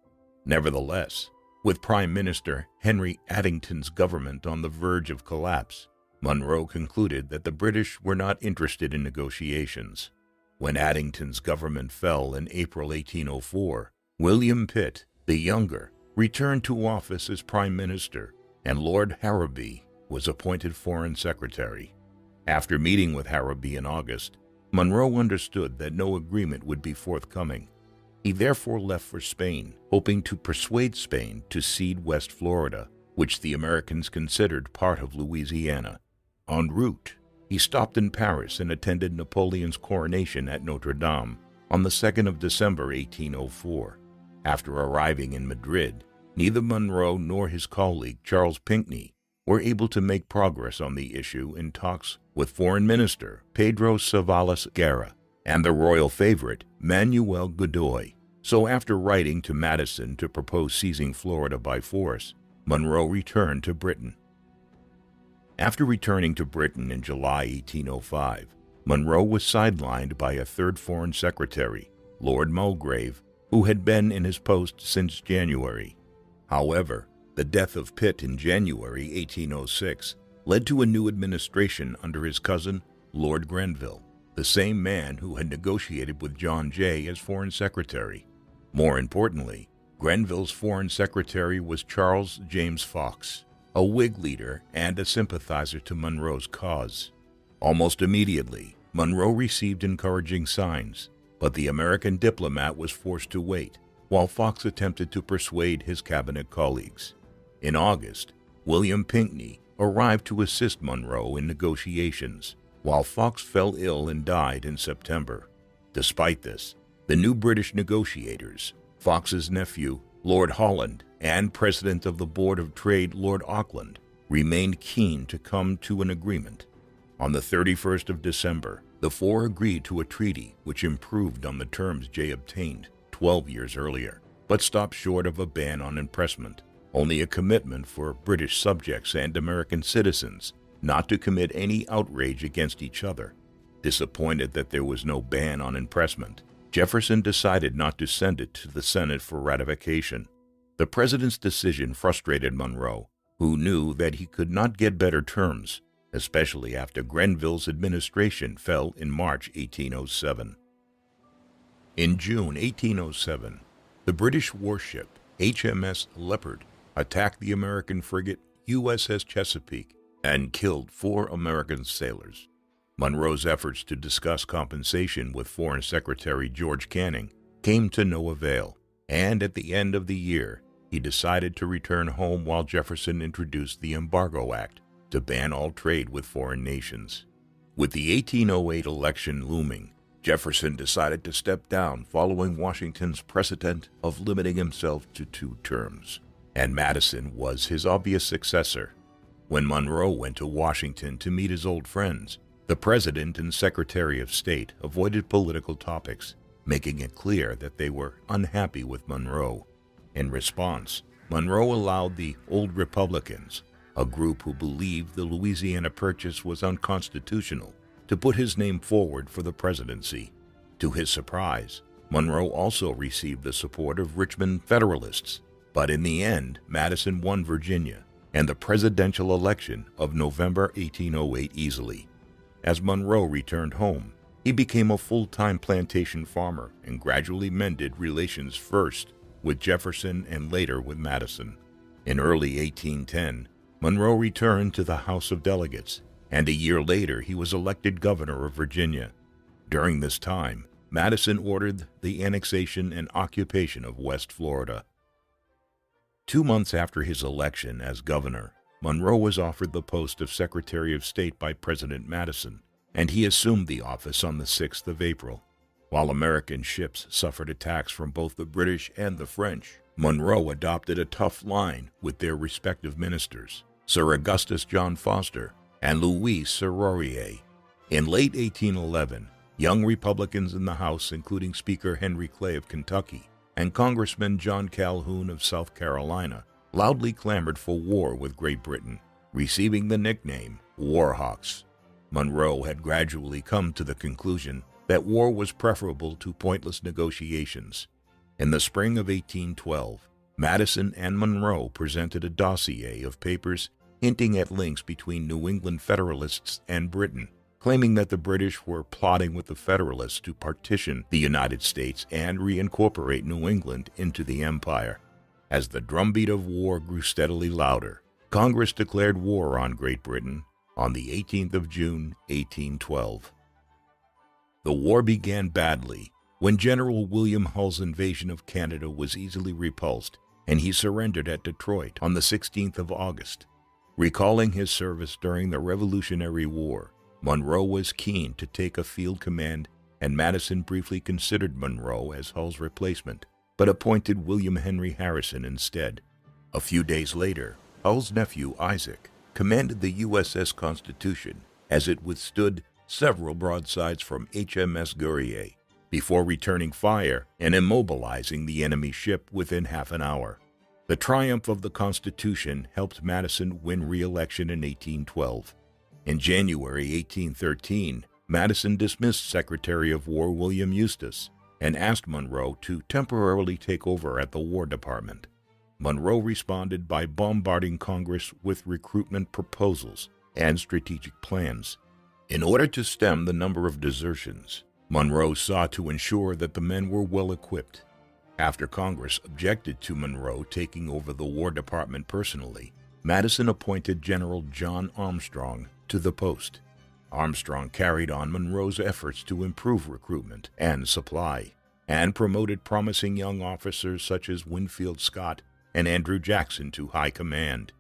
Nevertheless, with Prime Minister Henry Addington's government on the verge of collapse, Monroe concluded that the British were not interested in negotiations. When Addington's government fell in April 1804, William Pitt, the younger, returned to office as Prime Minister, and Lord Harrowby was appointed Foreign Secretary. After meeting with Harrowby in August, Monroe understood that no agreement would be forthcoming. He therefore left for Spain, hoping to persuade Spain to cede West Florida, which the Americans considered part of Louisiana. En route, he stopped in Paris and attended Napoleon's coronation at Notre Dame on the 2nd of December 1804. After arriving in Madrid, neither Monroe nor his colleague Charles Pinckney were able to make progress on the issue in talks with Foreign Minister Pedro Savalas Guerra and the royal favorite Manuel Godoy. So after writing to Madison to propose seizing Florida by force, Monroe returned to Britain. After returning to Britain in July 1805, Monroe was sidelined by a third Foreign Secretary, Lord Mulgrave, who had been in his post since January. However, the death of Pitt in January 1806 led to a new administration under his cousin, Lord Grenville, the same man who had negotiated with John Jay as Foreign Secretary. More importantly, Grenville's Foreign Secretary was Charles James Fox, a Whig leader and a sympathizer to Monroe's cause. Almost immediately, Monroe received encouraging signs, but the American diplomat was forced to wait, while Fox attempted to persuade his cabinet colleagues. In August, William Pinckney arrived to assist Monroe in negotiations, while Fox fell ill and died in September. Despite this, the new British negotiators, Fox's nephew, Lord Holland, and President of the Board of Trade, Lord Auckland, remained keen to come to an agreement. On the 31st of December, the four agreed to a treaty which improved on the terms Jay obtained 12 years earlier, but stopped short of a ban on impressment, only a commitment for British subjects and American citizens not to commit any outrage against each other. Disappointed that there was no ban on impressment, Jefferson decided not to send it to the Senate for ratification. The president's decision frustrated Monroe, who knew that he could not get better terms, especially after Grenville's administration fell in March 1807. In June 1807, the British warship HMS Leopard attacked the American frigate USS Chesapeake and killed 4 American sailors. Monroe's efforts to discuss compensation with Foreign Secretary George Canning came to no avail, and at the end of the year, he decided to return home while Jefferson introduced the Embargo Act to ban all trade with foreign nations. With the 1808 election looming, Jefferson decided to step down following Washington's precedent of limiting himself to 2 terms, and Madison was his obvious successor. When Monroe went to Washington to meet his old friends, the President and Secretary of State avoided political topics making it clear that they were unhappy with Monroe. In response, Monroe allowed the Old Republicans, a group who believed the Louisiana Purchase was unconstitutional, to put his name forward for the presidency. To his surprise, Monroe also received the support of Richmond Federalists, but in the end, Madison won Virginia and the presidential election of November 1808 easily. As Monroe returned home, he became a full-time plantation farmer and gradually mended relations first with Jefferson and later with Madison. In early 1810, Monroe returned to the House of Delegates, and a year later he was elected governor of Virginia. During this time, Madison ordered the annexation and occupation of West Florida. 2 months after his election as governor, Monroe was offered the post of Secretary of State by President Madison, and he assumed the office on the 6th of April. While American ships suffered attacks from both the British and the French, Monroe adopted a tough line with their respective ministers, Sir Augustus John Foster and Louis Serrurier. In late 1811, young Republicans in the House, including Speaker Henry Clay of Kentucky and Congressman John Calhoun of South Carolina, loudly clamored for war with Great Britain, receiving the nickname War Hawks. Monroe had gradually come to the conclusion that war was preferable to pointless negotiations. In the spring of 1812, Madison and Monroe presented a dossier of papers hinting at links between New England Federalists and Britain, claiming that the British were plotting with the Federalists to partition the United States and reincorporate New England into the empire. As the drumbeat of war grew steadily louder, Congress declared war on Great Britain on the 18th of June, 1812. The war began badly when General William Hull's invasion of Canada was easily repulsed, and he surrendered at Detroit on the 16th of August. Recalling his service during the Revolutionary War, Monroe was keen to take a field command, and Madison briefly considered Monroe as Hull's replacement, but appointed William Henry Harrison instead. A few days later, Hull's nephew Isaac commanded the USS Constitution as it withstood several broadsides from HMS Guerrier before returning fire and immobilizing the enemy ship within half an hour. The triumph of the Constitution helped Madison win re-election in 1812. In January 1813, Madison dismissed Secretary of War William Eustis and asked Monroe to temporarily take over at the War Department. Monroe responded by bombarding Congress with recruitment proposals and strategic plans. In order to stem the number of desertions, Monroe sought to ensure that the men were well equipped. After Congress objected to Monroe taking over the War Department personally, Madison appointed General John Armstrong to the post. Armstrong carried on Monroe's efforts to improve recruitment and supply, and promoted promising young officers such as Winfield Scott and Andrew Jackson to high command.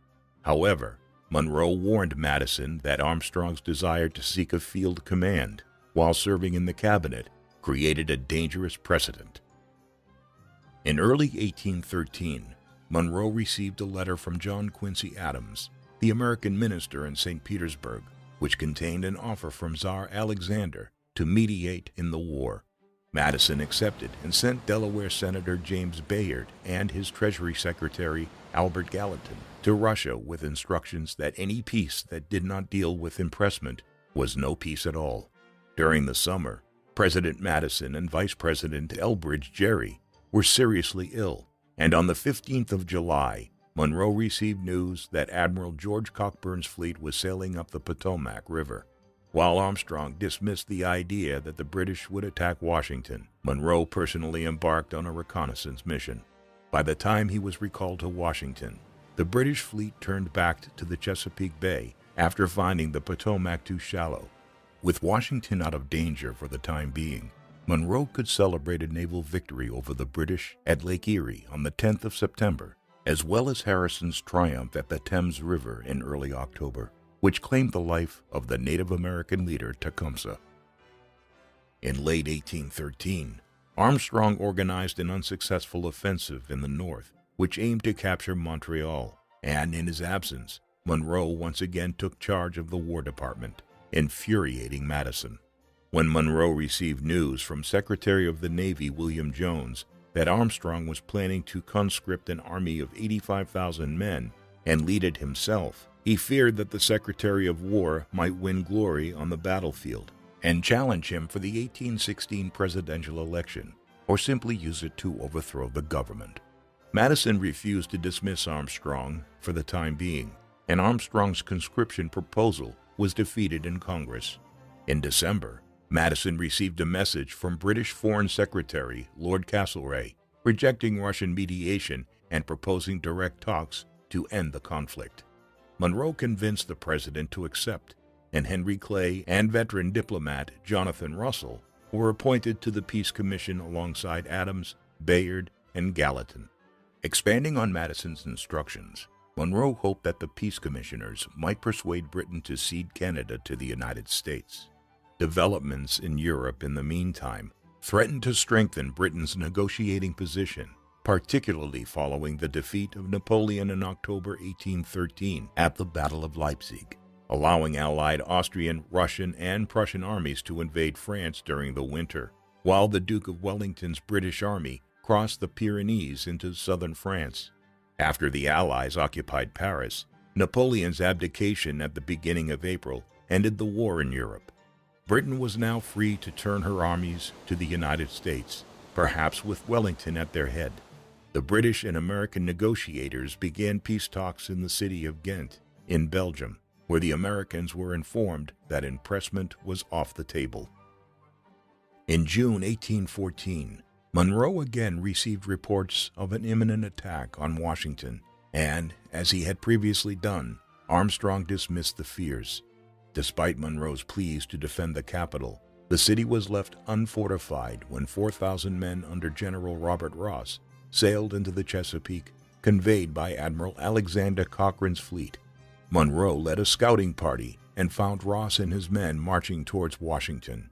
However, Monroe warned Madison that Armstrong's desire to seek a field command while serving in the cabinet created a dangerous precedent. In early 1813, Monroe received a letter from John Quincy Adams, the American minister in St. Petersburg, which contained an offer from Tsar Alexander to mediate in the war. Madison accepted and sent Delaware Senator James Bayard and his Treasury Secretary Albert Gallatin to Russia with instructions that any peace that did not deal with impressment was no peace at all. During the summer, President Madison and Vice President Elbridge Gerry were seriously ill, and on the 15th of July, Monroe received news that Admiral George Cockburn's fleet was sailing up the Potomac River. While Armstrong dismissed the idea that the British would attack Washington, Monroe personally embarked on a reconnaissance mission. By the time he was recalled to Washington, the British fleet turned back to the Chesapeake Bay after finding the Potomac too shallow. With Washington out of danger for the time being, Monroe could celebrate a naval victory over the British at Lake Erie on the 10th of September, as well as Harrison's triumph at the Thames River in early October, which claimed the life of the Native American leader Tecumseh. In late 1813, Armstrong organized an unsuccessful offensive in the north, which aimed to capture Montreal, and in his absence, Monroe once again took charge of the War Department, infuriating Madison. When Monroe received news from Secretary of the Navy William Jones that Armstrong was planning to conscript an army of 85,000 men and lead it himself, he feared that the Secretary of War might win glory on the battlefield and challenge him for the 1816 presidential election, or simply use it to overthrow the government. Madison refused to dismiss Armstrong for the time being, and Armstrong's conscription proposal was defeated in Congress. In December, Madison received a message from British Foreign Secretary Lord Castlereagh rejecting Russian mediation and proposing direct talks to end the conflict. Monroe convinced the president to accept, and Henry Clay and veteran diplomat Jonathan Russell were appointed to the Peace Commission alongside Adams, Bayard, and Gallatin. Expanding on Madison's instructions, Monroe hoped that the peace commissioners might persuade Britain to cede Canada to the United States. Developments in Europe in the meantime threatened to strengthen Britain's negotiating position, particularly following the defeat of Napoleon in October 1813 at the Battle of Leipzig, allowing Allied Austrian, Russian, and Prussian armies to invade France during the winter, while the Duke of Wellington's British army crossed the Pyrenees into southern France. After the Allies occupied Paris, Napoleon's abdication at the beginning of April ended the war in Europe. Britain was now free to turn her armies to the United States, perhaps with Wellington at their head. The British and American negotiators began peace talks in the city of Ghent, in Belgium, where the Americans were informed that impressment was off the table. In June 1814, Monroe again received reports of an imminent attack on Washington, and, as he had previously done, Armstrong dismissed the fears. Despite Monroe's pleas to defend the capital, the city was left unfortified when 4,000 men under General Robert Ross sailed into the Chesapeake, conveyed by Admiral Alexander Cochrane's fleet. Monroe led a scouting party and found Ross and his men marching towards Washington.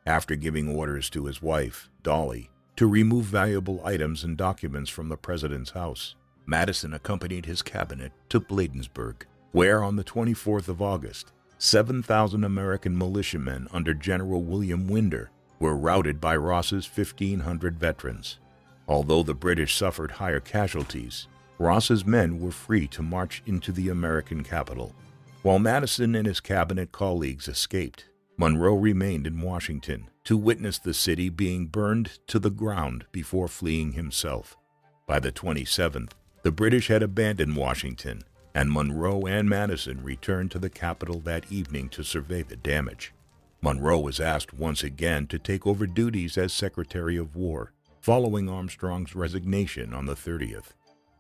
After giving orders to his wife, Dolly, to remove valuable items and documents from the president's house, Madison accompanied his cabinet to Bladensburg, where on the 24th of August, 7,000 American militiamen under General William Winder were routed by Ross's 1,500 veterans. Although the British suffered higher casualties, Ross's men were free to march into the American capital. While Madison and his cabinet colleagues escaped, Monroe remained in Washington to witness the city being burned to the ground before fleeing himself. By the 27th, the British had abandoned Washington, and Monroe and Madison returned to the capital that evening to survey the damage. Monroe was asked once again to take over duties as Secretary of War, following Armstrong's resignation on the 30th.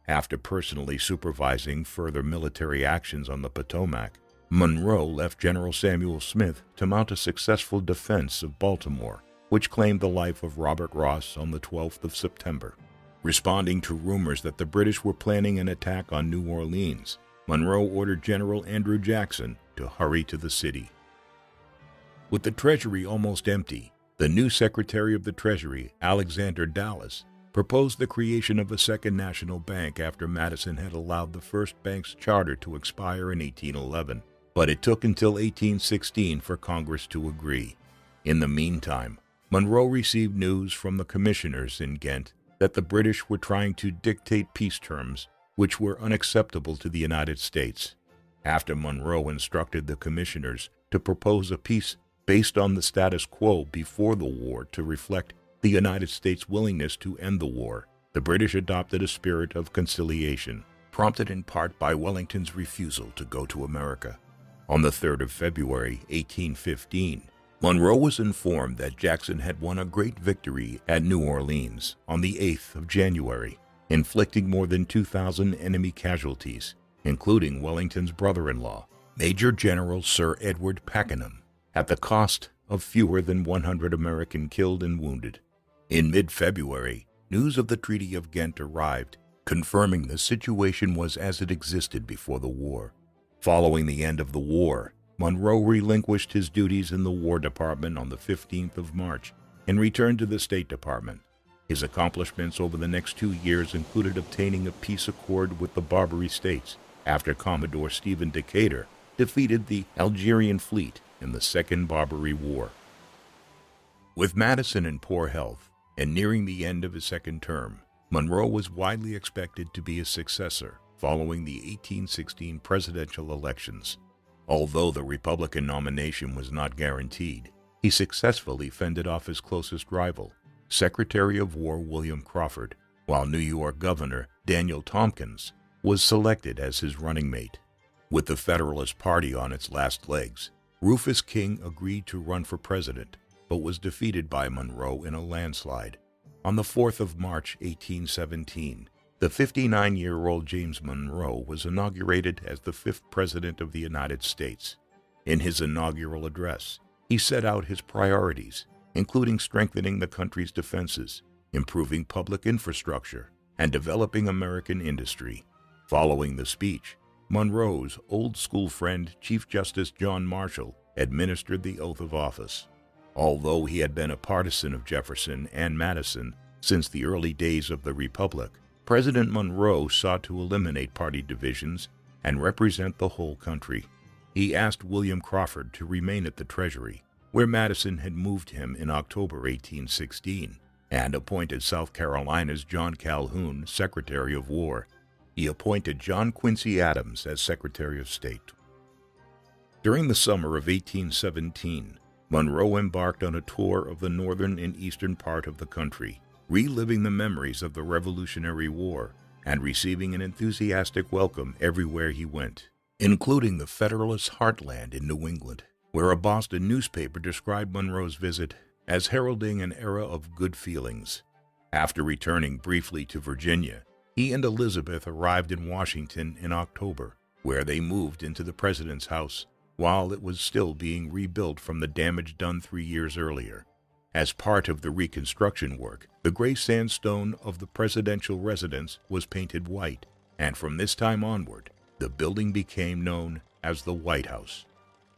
After personally supervising further military actions on the Potomac, Monroe left General Samuel Smith to mount a successful defense of Baltimore, which claimed the life of Robert Ross on the 12th of September. Responding to rumors that the British were planning an attack on New Orleans, Monroe ordered General Andrew Jackson to hurry to the city. With the Treasury almost empty, the new Secretary of the Treasury, Alexander Dallas, proposed the creation of a second national bank after Madison had allowed the first bank's charter to expire in 1811, but it took until 1816 for Congress to agree. In the meantime, Monroe received news from the commissioners in Ghent that the British were trying to dictate peace terms which were unacceptable to the United States. After Monroe instructed the commissioners to propose a peace based on the status quo before the war to reflect the United States' willingness to end the war, the British adopted a spirit of conciliation, prompted in part by Wellington's refusal to go to America. On the 3rd of February, 1815, Monroe was informed that Jackson had won a great victory at New Orleans on the 8th of January, inflicting more than 2,000 enemy casualties, including Wellington's brother-in-law, Major General Sir Edward Pakenham, at the cost of fewer than 100 American killed and wounded. In mid-February, news of the Treaty of Ghent arrived, confirming the situation was as it existed before the war. Following the end of the war, Monroe relinquished his duties in the War Department on the 15th of March and returned to the State Department. His accomplishments over the next 2 years included obtaining a peace accord with the Barbary States after Commodore Stephen Decatur defeated the Algerian fleet in the Second Barbary War. With Madison in poor health and nearing the end of his second term, Monroe was widely expected to be his successor following the 1816 presidential elections. Although the Republican nomination was not guaranteed, he successfully fended off his closest rival, Secretary of War William Crawford, while New York Governor Daniel Tompkins was selected as his running mate. With the Federalist Party on its last legs, Rufus King agreed to run for president, but was defeated by Monroe in a landslide. On the 4th of March, 1817, the 59-year-old James Monroe was inaugurated as the 5th President of the United States. In his inaugural address, he set out his priorities, including strengthening the country's defenses, improving public infrastructure, and developing American industry. Following the speech, Monroe's old-school friend, Chief Justice John Marshall, administered the oath of office. Although he had been a partisan of Jefferson and Madison since the early days of the Republic, President Monroe sought to eliminate party divisions and represent the whole country. He asked William Crawford to remain at the Treasury, where Madison had moved him in October 1816, and appointed South Carolina's John Calhoun Secretary of War. He appointed John Quincy Adams as Secretary of State. During the summer of 1817, Monroe embarked on a tour of the northern and eastern part of the country, reliving the memories of the Revolutionary War and receiving an enthusiastic welcome everywhere he went, including the Federalist heartland in New England, where a Boston newspaper described Monroe's visit as heralding an era of good feelings. After returning briefly to Virginia, he and Elizabeth arrived in Washington in October, where they moved into the president's house while it was still being rebuilt from the damage done 3 years earlier. As part of the reconstruction work, the gray sandstone of the presidential residence was painted white, and from this time onward, the building became known as the White House.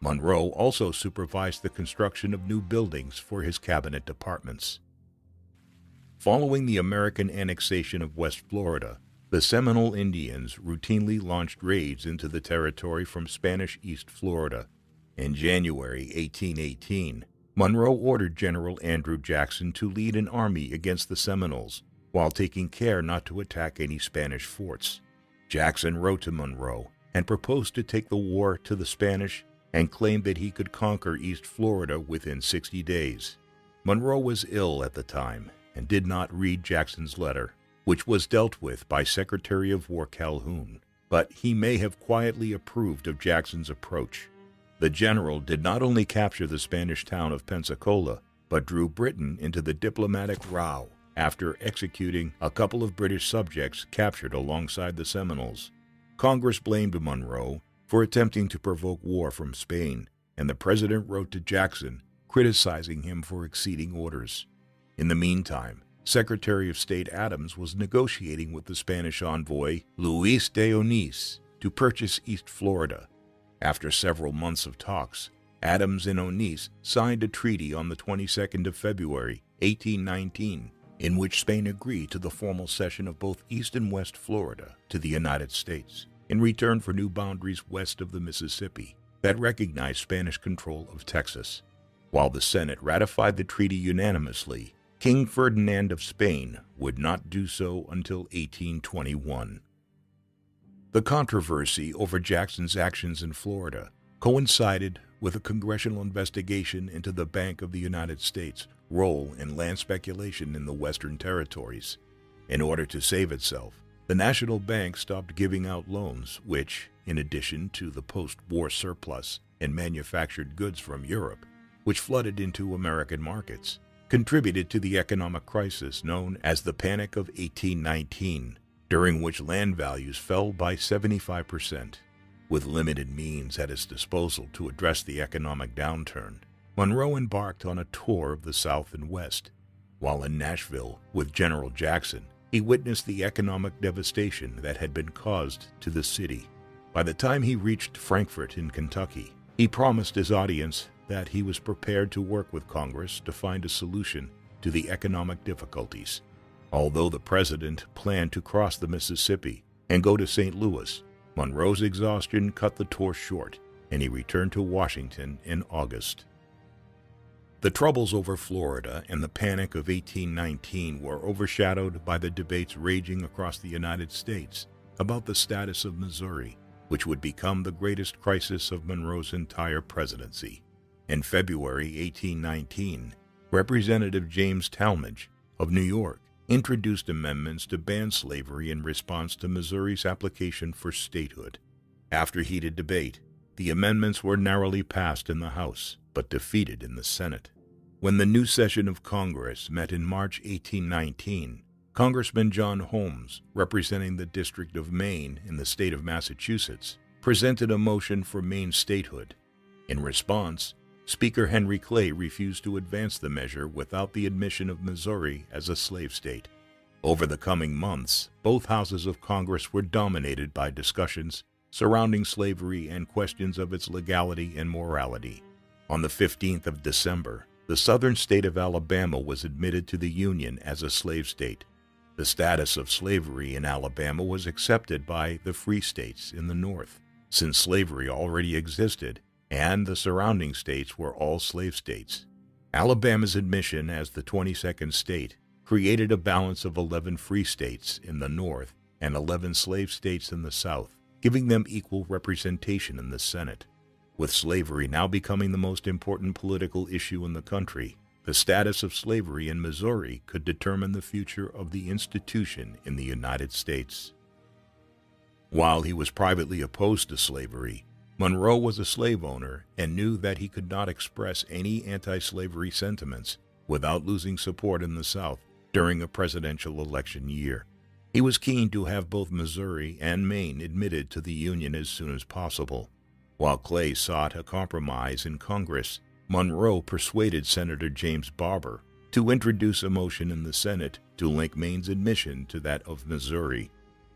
Monroe also supervised the construction of new buildings for his cabinet departments. Following the American annexation of West Florida, the Seminole Indians routinely launched raids into the territory from Spanish East Florida. In January 1818, Monroe ordered General Andrew Jackson to lead an army against the Seminoles, while taking care not to attack any Spanish forts. Jackson wrote to Monroe and proposed to take the war to the Spanish and claimed that he could conquer East Florida within 60 days. Monroe was ill at the time and did not read Jackson's letter, which was dealt with by Secretary of War Calhoun, but he may have quietly approved of Jackson's approach. The general did not only capture the Spanish town of Pensacola, but drew Britain into the diplomatic row after executing a couple of British subjects captured alongside the Seminoles. Congress blamed Monroe for attempting to provoke war from Spain, and the president wrote to Jackson, criticizing him for exceeding orders. In the meantime, Secretary of State Adams was negotiating with the Spanish envoy Luis de Onís to purchase East Florida. After several months of talks, Adams and Onís signed a treaty on the 22nd of February, 1819, in which Spain agreed to the formal cession of both East and West Florida to the United States in return for new boundaries west of the Mississippi that recognized Spanish control of Texas. While the Senate ratified the treaty unanimously, King Ferdinand of Spain would not do so until 1821. The controversy over Jackson's actions in Florida coincided with a congressional investigation into the Bank of the United States' role in land speculation in the Western Territories. In order to save itself, the National Bank stopped giving out loans, which, in addition to the post-war surplus in manufactured goods from Europe, which flooded into American markets, contributed to the economic crisis known as the Panic of 1819, during which land values fell by 75%. With limited means at his disposal to address the economic downturn, Monroe embarked on a tour of the South and West. While in Nashville with General Jackson, he witnessed the economic devastation that had been caused to the city. By the time he reached Frankfort in Kentucky, he promised his audience that he was prepared to work with Congress to find a solution to the economic difficulties. Although the president planned to cross the Mississippi and go to St. Louis, Monroe's exhaustion cut the tour short, and he returned to Washington in August. The troubles over Florida and the Panic of 1819 were overshadowed by the debates raging across the United States about the status of Missouri, which would become the greatest crisis of Monroe's entire presidency. In February 1819, Representative James Talmadge of New York introduced amendments to ban slavery in response to Missouri's application for statehood. After heated debate, the amendments were narrowly passed in the House, but defeated in the Senate. When the new session of Congress met in March 1819, Congressman John Holmes, representing the District of Maine in the state of Massachusetts, presented a motion for Maine statehood. In response, Speaker Henry Clay refused to advance the measure without the admission of Missouri as a slave state. Over the coming months, both houses of Congress were dominated by discussions surrounding slavery and questions of its legality and morality. On the 15th of December, the southern state of Alabama was admitted to the Union as a slave state. The status of slavery in Alabama was accepted by the free states in the North, since slavery already existed and the surrounding states were all slave states. Alabama's admission as the 22nd state created a balance of 11 free states in the North and 11 slave states in the South, giving them equal representation in the Senate. With slavery now becoming the most important political issue in the country, the status of slavery in Missouri could determine the future of the institution in the United States. While he was privately opposed to slavery, Monroe was a slave owner and knew that he could not express any anti-slavery sentiments without losing support in the South during a presidential election year. He was keen to have both Missouri and Maine admitted to the Union as soon as possible. While Clay sought a compromise in Congress, Monroe persuaded Senator James Barber to introduce a motion in the Senate to link Maine's admission to that of Missouri.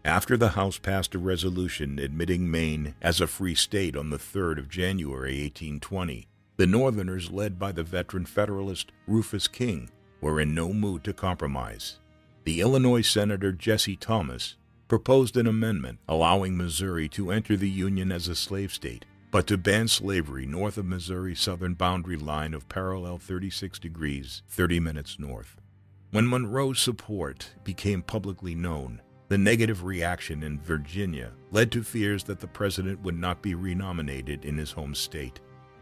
After the House passed a resolution admitting Maine as a free state on the 3rd of January 1820, the Northerners, led by the veteran Federalist Rufus King, were in no mood to compromise. The Illinois Senator Jesse Thomas proposed an amendment allowing Missouri to enter the Union as a slave state, but to ban slavery north of Missouri's southern boundary line of parallel 36 degrees, 30 minutes north. When Monroe's support became publicly known, the negative reaction in Virginia led to fears that the president would not be renominated in his home state.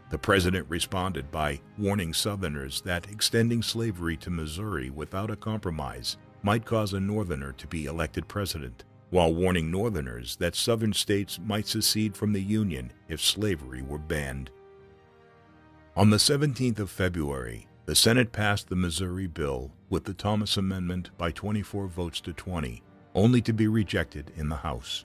The president responded by warning Southerners that extending slavery to Missouri without a compromise might cause a Northerner to be elected president, while warning Northerners that Southern states might secede from the Union if slavery were banned. On the 17th of February, the Senate passed the Missouri bill with the Thomas Amendment by 24 votes to 20, only to be rejected in the House.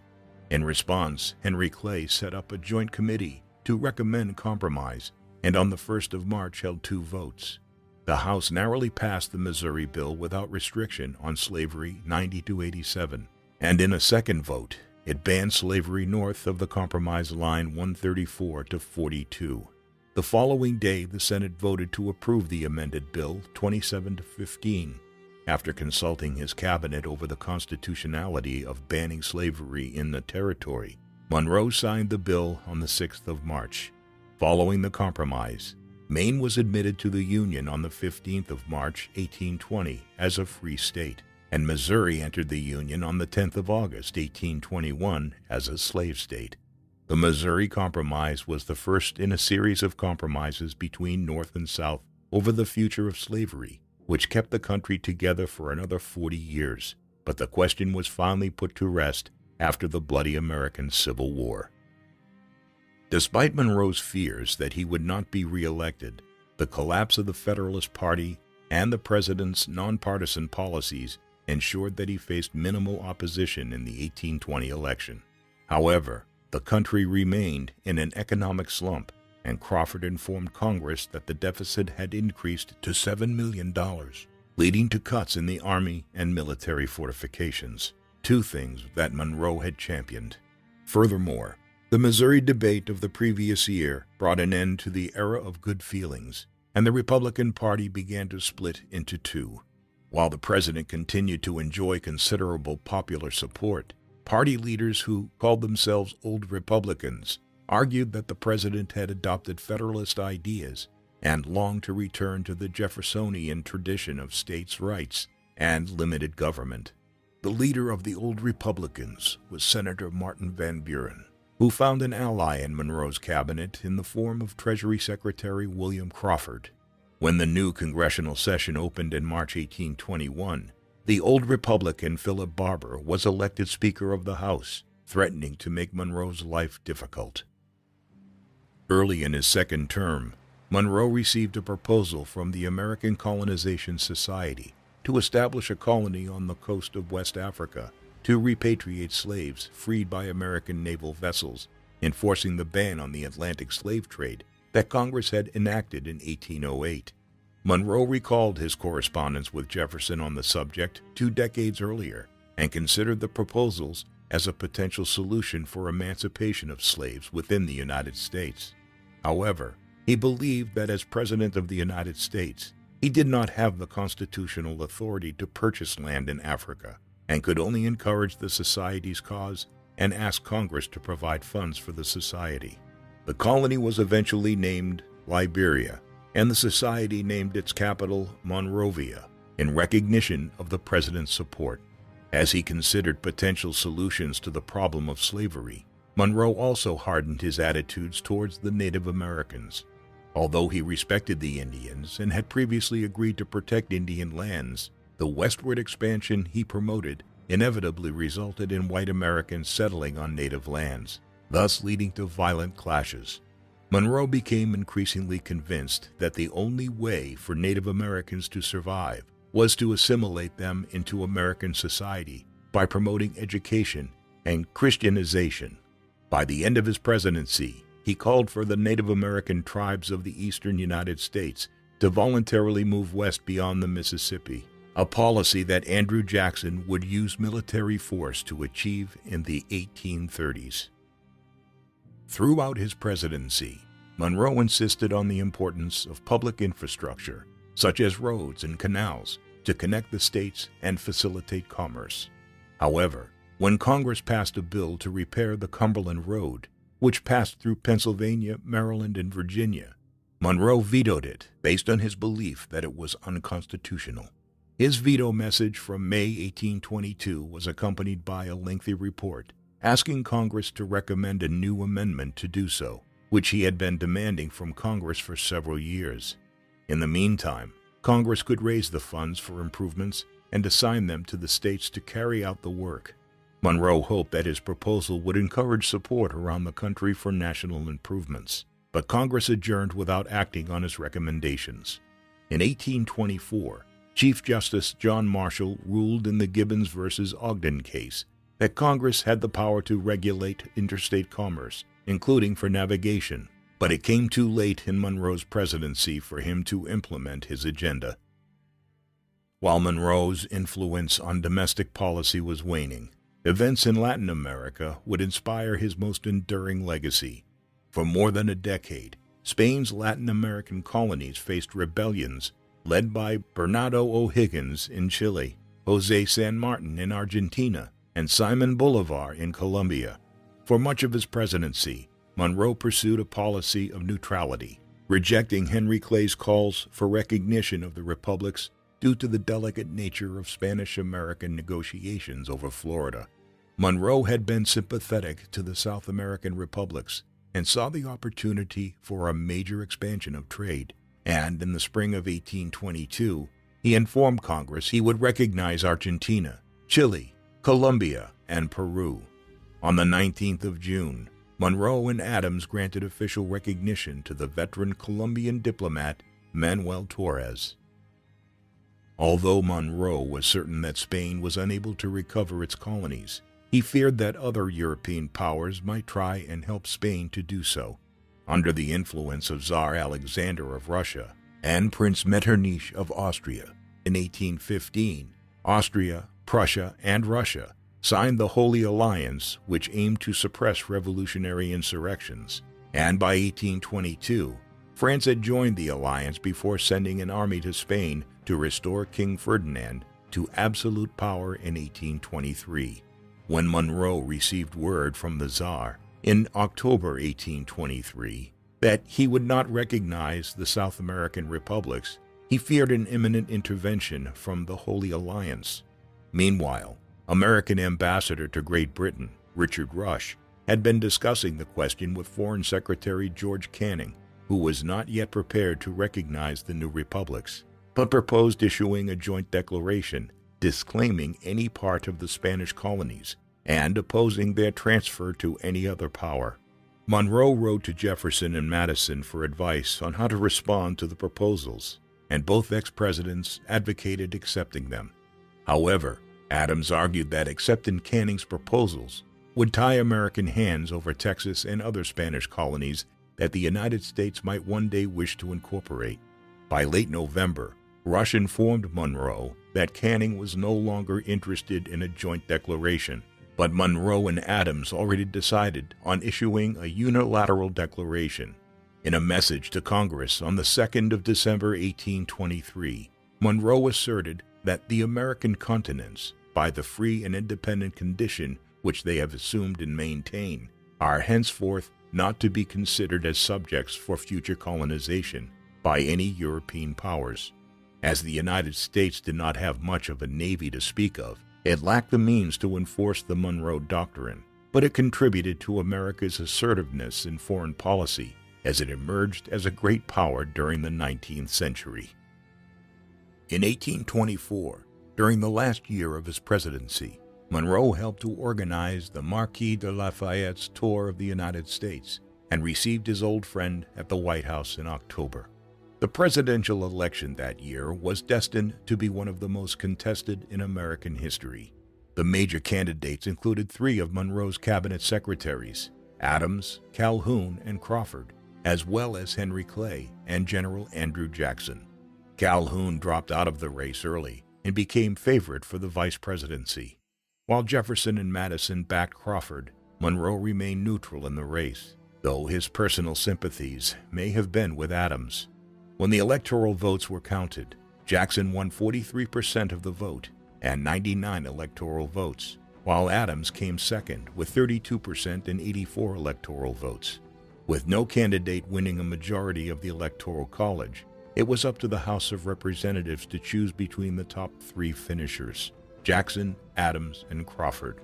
In response, Henry Clay set up a joint committee to recommend compromise, and on the 1st of March held 2 votes. The House narrowly passed the Missouri bill without restriction on slavery 90-87, and in a second vote, it banned slavery north of the compromise line 134-42. The following day, the Senate voted to approve the amended bill 27-15. After consulting his cabinet over the constitutionality of banning slavery in the territory, Monroe signed the bill on the 6th of March. Following the compromise, Maine was admitted to the Union on the 15th of March, 1820, as a free state, and Missouri entered the Union on the 10th of August, 1821, as a slave state. The Missouri Compromise was the first in a series of compromises between North and South over the future of slavery, which kept the country together for another 40 years, but the question was finally put to rest after the bloody American Civil War. Despite Monroe's fears that he would not be reelected, the collapse of the Federalist Party and the president's nonpartisan policies ensured that he faced minimal opposition in the 1820 election. However, the country remained in an economic slump, and Crawford informed Congress that the deficit had increased to $7 million, leading to cuts in the Army and military fortifications, 2 things that Monroe had championed. Furthermore, the Missouri debate of the previous year brought an end to the era of good feelings, and the Republican Party began to split into 2. While the president continued to enjoy considerable popular support, party leaders who called themselves Old Republicans argued that the president had adopted Federalist ideas and longed to return to the Jeffersonian tradition of states' rights and limited government. The leader of the old Republicans was Senator Martin Van Buren, who found an ally in Monroe's cabinet in the form of Treasury Secretary William Crawford. When the new congressional session opened in March 1821, the old Republican Philip Barber was elected Speaker of the House, threatening to make Monroe's life difficult. Early in his second term, Monroe received a proposal from the American Colonization Society to establish a colony on the coast of West Africa to repatriate slaves freed by American naval vessels, enforcing the ban on the Atlantic slave trade that Congress had enacted in 1808. Monroe recalled his correspondence with Jefferson on the subject 2 decades earlier and considered the proposals as a potential solution for emancipation of slaves within the United States. However, he believed that as President of the United States, he did not have the constitutional authority to purchase land in Africa and could only encourage the Society's cause and ask Congress to provide funds for the Society. The colony was eventually named Liberia, and the Society named its capital Monrovia in recognition of the President's support. As he considered potential solutions to the problem of slavery, Monroe also hardened his attitudes towards the Native Americans. Although he respected the Indians and had previously agreed to protect Indian lands, the westward expansion he promoted inevitably resulted in white Americans settling on native lands, thus leading to violent clashes. Monroe became increasingly convinced that the only way for Native Americans to survive was to assimilate them into American society by promoting education and Christianization. By the end of his presidency, he called for the Native American tribes of the eastern United States to voluntarily move west beyond the Mississippi, a policy that Andrew Jackson would use military force to achieve in the 1830s. Throughout his presidency, Monroe insisted on the importance of public infrastructure, such as roads and canals, to connect the states and facilitate commerce. However, when Congress passed a bill to repair the Cumberland Road, which passed through Pennsylvania, Maryland, and Virginia, Monroe vetoed it based on his belief that it was unconstitutional. His veto message from May 1822 was accompanied by a lengthy report asking Congress to recommend a new amendment to do so, which he had been demanding from Congress for several years. In the meantime, Congress could raise the funds for improvements and assign them to the states to carry out the work. Monroe hoped that his proposal would encourage support around the country for national improvements, but Congress adjourned without acting on his recommendations. In 1824, Chief Justice John Marshall ruled in the Gibbons v. Ogden case that Congress had the power to regulate interstate commerce, including for navigation, but it came too late in Monroe's presidency for him to implement his agenda. While Monroe's influence on domestic policy was waning, events in Latin America would inspire his most enduring legacy. For more than a decade, Spain's Latin American colonies faced rebellions led by Bernardo O'Higgins in Chile, José San Martin in Argentina, and Simón Bolívar in Colombia. For much of his presidency, Monroe pursued a policy of neutrality, rejecting Henry Clay's calls for recognition of the republics due to the delicate nature of Spanish-American negotiations over Florida. Monroe had been sympathetic to the South American republics and saw the opportunity for a major expansion of trade, and in the spring of 1822, he informed Congress he would recognize Argentina, Chile, Colombia, and Peru. On the 19th of June, Monroe and Adams granted official recognition to the veteran Colombian diplomat Manuel Torres. Although Monroe was certain that Spain was unable to recover its colonies, he feared that other European powers might try and help Spain to do so. Under the influence of Tsar Alexander of Russia and Prince Metternich of Austria, in 1815, Austria, Prussia, and Russia signed the Holy Alliance, which aimed to suppress revolutionary insurrections, and by 1822, France had joined the alliance before sending an army to Spain to restore King Ferdinand to absolute power in 1823. When Monroe received word from the Tsar in October 1823, that he would not recognize the South American republics. He feared an imminent intervention from the Holy Alliance. Meanwhile, American ambassador to Great Britain, Richard Rush, had been discussing the question with Foreign Secretary George Canning, who was not yet prepared to recognize the new republics, but proposed issuing a joint declaration disclaiming any part of the Spanish colonies and opposing their transfer to any other power. Monroe wrote to Jefferson and Madison for advice on how to respond to the proposals, and both ex-presidents advocated accepting them. However, Adams argued that accepting Canning's proposals would tie American hands over Texas and other Spanish colonies that the United States might one day wish to incorporate. By late November, Rush informed Monroe that Canning was no longer interested in a joint declaration, but Monroe and Adams already decided on issuing a unilateral declaration. In a message to Congress on the 2nd of December 1823, Monroe asserted that the American continents, by the free and independent condition which they have assumed and maintain, are henceforth not to be considered as subjects for future colonization by any European powers. As the United States did not have much of a navy to speak of, it lacked the means to enforce the Monroe Doctrine, but it contributed to America's assertiveness in foreign policy as it emerged as a great power during the 19th century. In 1824, during the last year of his presidency, Monroe helped to organize the Marquis de Lafayette's tour of the United States and received his old friend at the White House in October. The presidential election that year was destined to be one of the most contested in American history. The major candidates included three of Monroe's cabinet secretaries, Adams, Calhoun, and Crawford, as well as Henry Clay and General Andrew Jackson. Calhoun dropped out of the race early and became favorite for the vice presidency. While Jefferson and Madison backed Crawford, Monroe remained neutral in the race, though his personal sympathies may have been with Adams. When the electoral votes were counted, Jackson won 43% of the vote and 99 electoral votes, while Adams came second with 32% and 84 electoral votes. With no candidate winning a majority of the Electoral College, it was up to the House of Representatives to choose between the top three finishers, Jackson, Adams, and Crawford.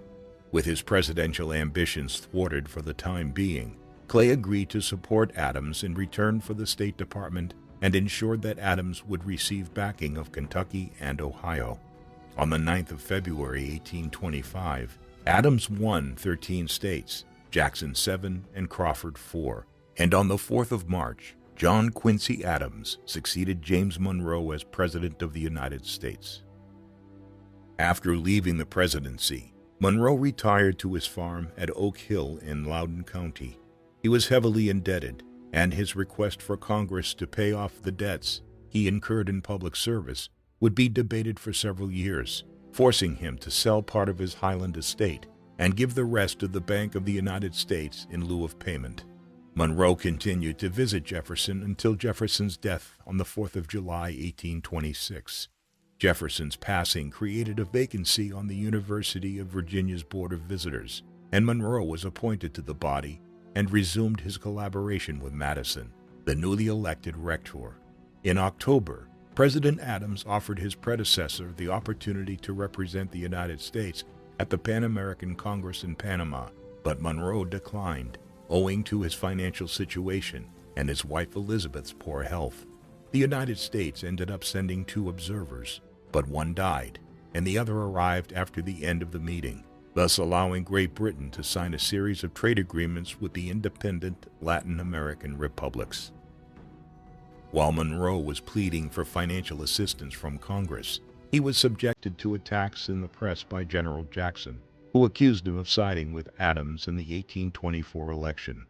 With his presidential ambitions thwarted for the time being, Clay agreed to support Adams in return for the State Department and ensured that Adams would receive backing of Kentucky and Ohio. On the 9th of February 1825, Adams won 13 states, Jackson 7 and Crawford 4, and on the 4th of March, John Quincy Adams succeeded James Monroe as President of the United States. After leaving the presidency, Monroe retired to his farm at Oak Hill in Loudoun County. He was heavily indebted, and his request for Congress to pay off the debts he incurred in public service would be debated for several years, forcing him to sell part of his Highland estate and give the rest to the Bank of the United States in lieu of payment. Monroe continued to visit Jefferson until Jefferson's death on the 4th of July, 1826. Jefferson's passing created a vacancy on the University of Virginia's Board of Visitors, and Monroe was appointed to the body and resumed his collaboration with Madison, the newly elected rector. In October, President Adams offered his predecessor the opportunity to represent the United States at the Pan American Congress in Panama, but Monroe declined, owing to his financial situation and his wife Elizabeth's poor health. The United States ended up sending 2 observers, but one died, and the other arrived after the end of the meeting, thus allowing Great Britain to sign a series of trade agreements with the independent Latin American republics. While Monroe was pleading for financial assistance from Congress, he was subjected to attacks in the press by General Jackson, who accused him of siding with Adams in the 1824 election.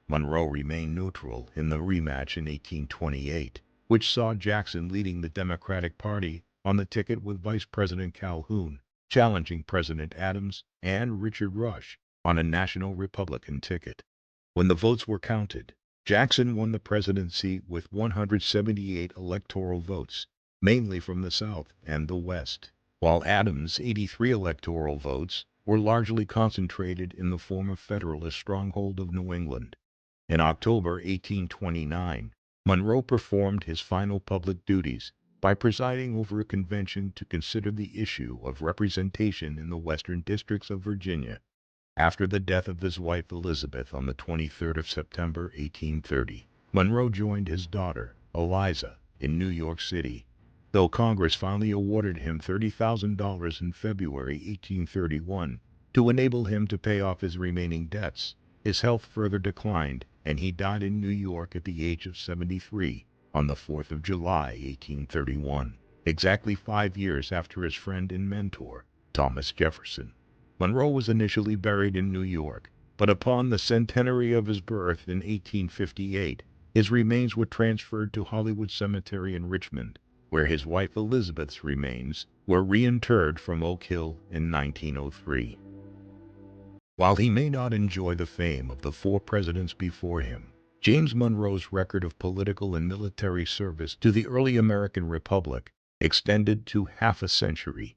Monroe remained neutral in the rematch in 1828, which saw Jackson leading the Democratic Party on the ticket with Vice President Calhoun challenging President Adams and Richard Rush on a national Republican ticket. When the votes were counted, Jackson won the presidency with 178 electoral votes, mainly from the South and the West, while Adams' 83 electoral votes were largely concentrated in the former Federalist stronghold of New England. In October 1829, Monroe performed his final public duties by presiding over a convention to consider the issue of representation in the western districts of Virginia. After the death of his wife Elizabeth on the 23rd of September 1830, Monroe joined his daughter, Eliza, in New York City. Though Congress finally awarded him $30,000 in February 1831 to enable him to pay off his remaining debts, his health further declined, and he died in New York at the age of 73 on the 4th of July, 1831, exactly 5 years after his friend and mentor, Thomas Jefferson. Monroe was initially buried in New York, but upon the centenary of his birth in 1858, his remains were transferred to Hollywood Cemetery in Richmond, where his wife Elizabeth's remains were reinterred from Oak Hill in 1903. While he may not enjoy the fame of the four presidents before him, James Monroe's record of political and military service to the early American Republic extended to half a century.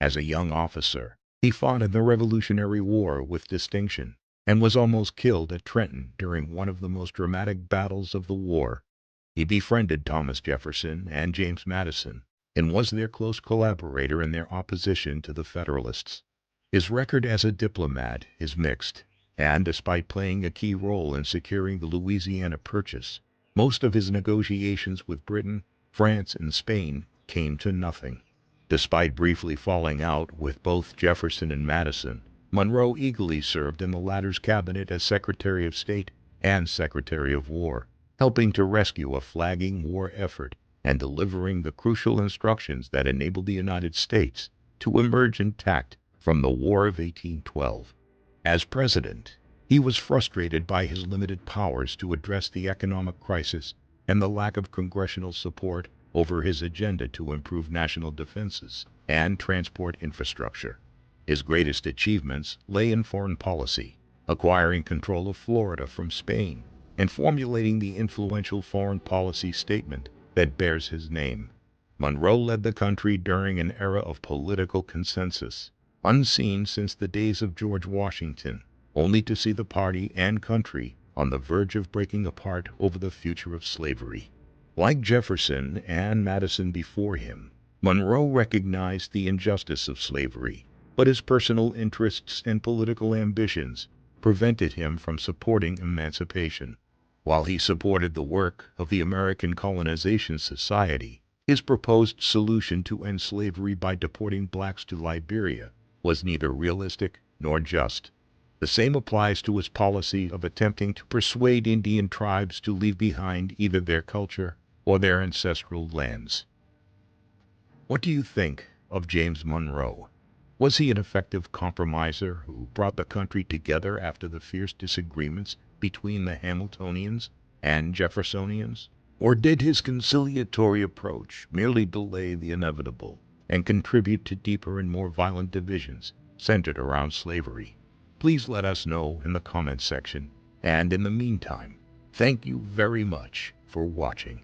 As a young officer, he fought in the Revolutionary War with distinction and was almost killed at Trenton during one of the most dramatic battles of the war. He befriended Thomas Jefferson and James Madison and was their close collaborator in their opposition to the Federalists. His record as a diplomat is mixed, and despite playing a key role in securing the Louisiana Purchase, most of his negotiations with Britain, France, and Spain came to nothing. Despite briefly falling out with both Jefferson and Madison, Monroe eagerly served in the latter's cabinet as Secretary of State and Secretary of War, helping to rescue a flagging war effort and delivering the crucial instructions that enabled the United States to emerge intact from the War of 1812. As president, he was frustrated by his limited powers to address the economic crisis and the lack of congressional support over his agenda to improve national defenses and transport infrastructure. His greatest achievements lay in foreign policy, acquiring control of Florida from Spain and formulating the influential foreign policy statement that bears his name. Monroe led the country during an era of political consensus, unseen since the days of George Washington, only to see the party and country on the verge of breaking apart over the future of slavery. Like Jefferson and Madison before him, Monroe recognized the injustice of slavery, but his personal interests and political ambitions prevented him from supporting emancipation. While he supported the work of the American Colonization Society, his proposed solution to end slavery by deporting blacks to Liberia was neither realistic nor just. The same applies to his policy of attempting to persuade Indian tribes to leave behind either their culture or their ancestral lands. What do you think of James Monroe? Was he an effective compromiser who brought the country together after the fierce disagreements between the Hamiltonians and Jeffersonians? Or did his conciliatory approach merely delay the inevitable and contribute to deeper and more violent divisions centered around slavery? Please let us know in the comments section. And in the meantime, thank you very much for watching.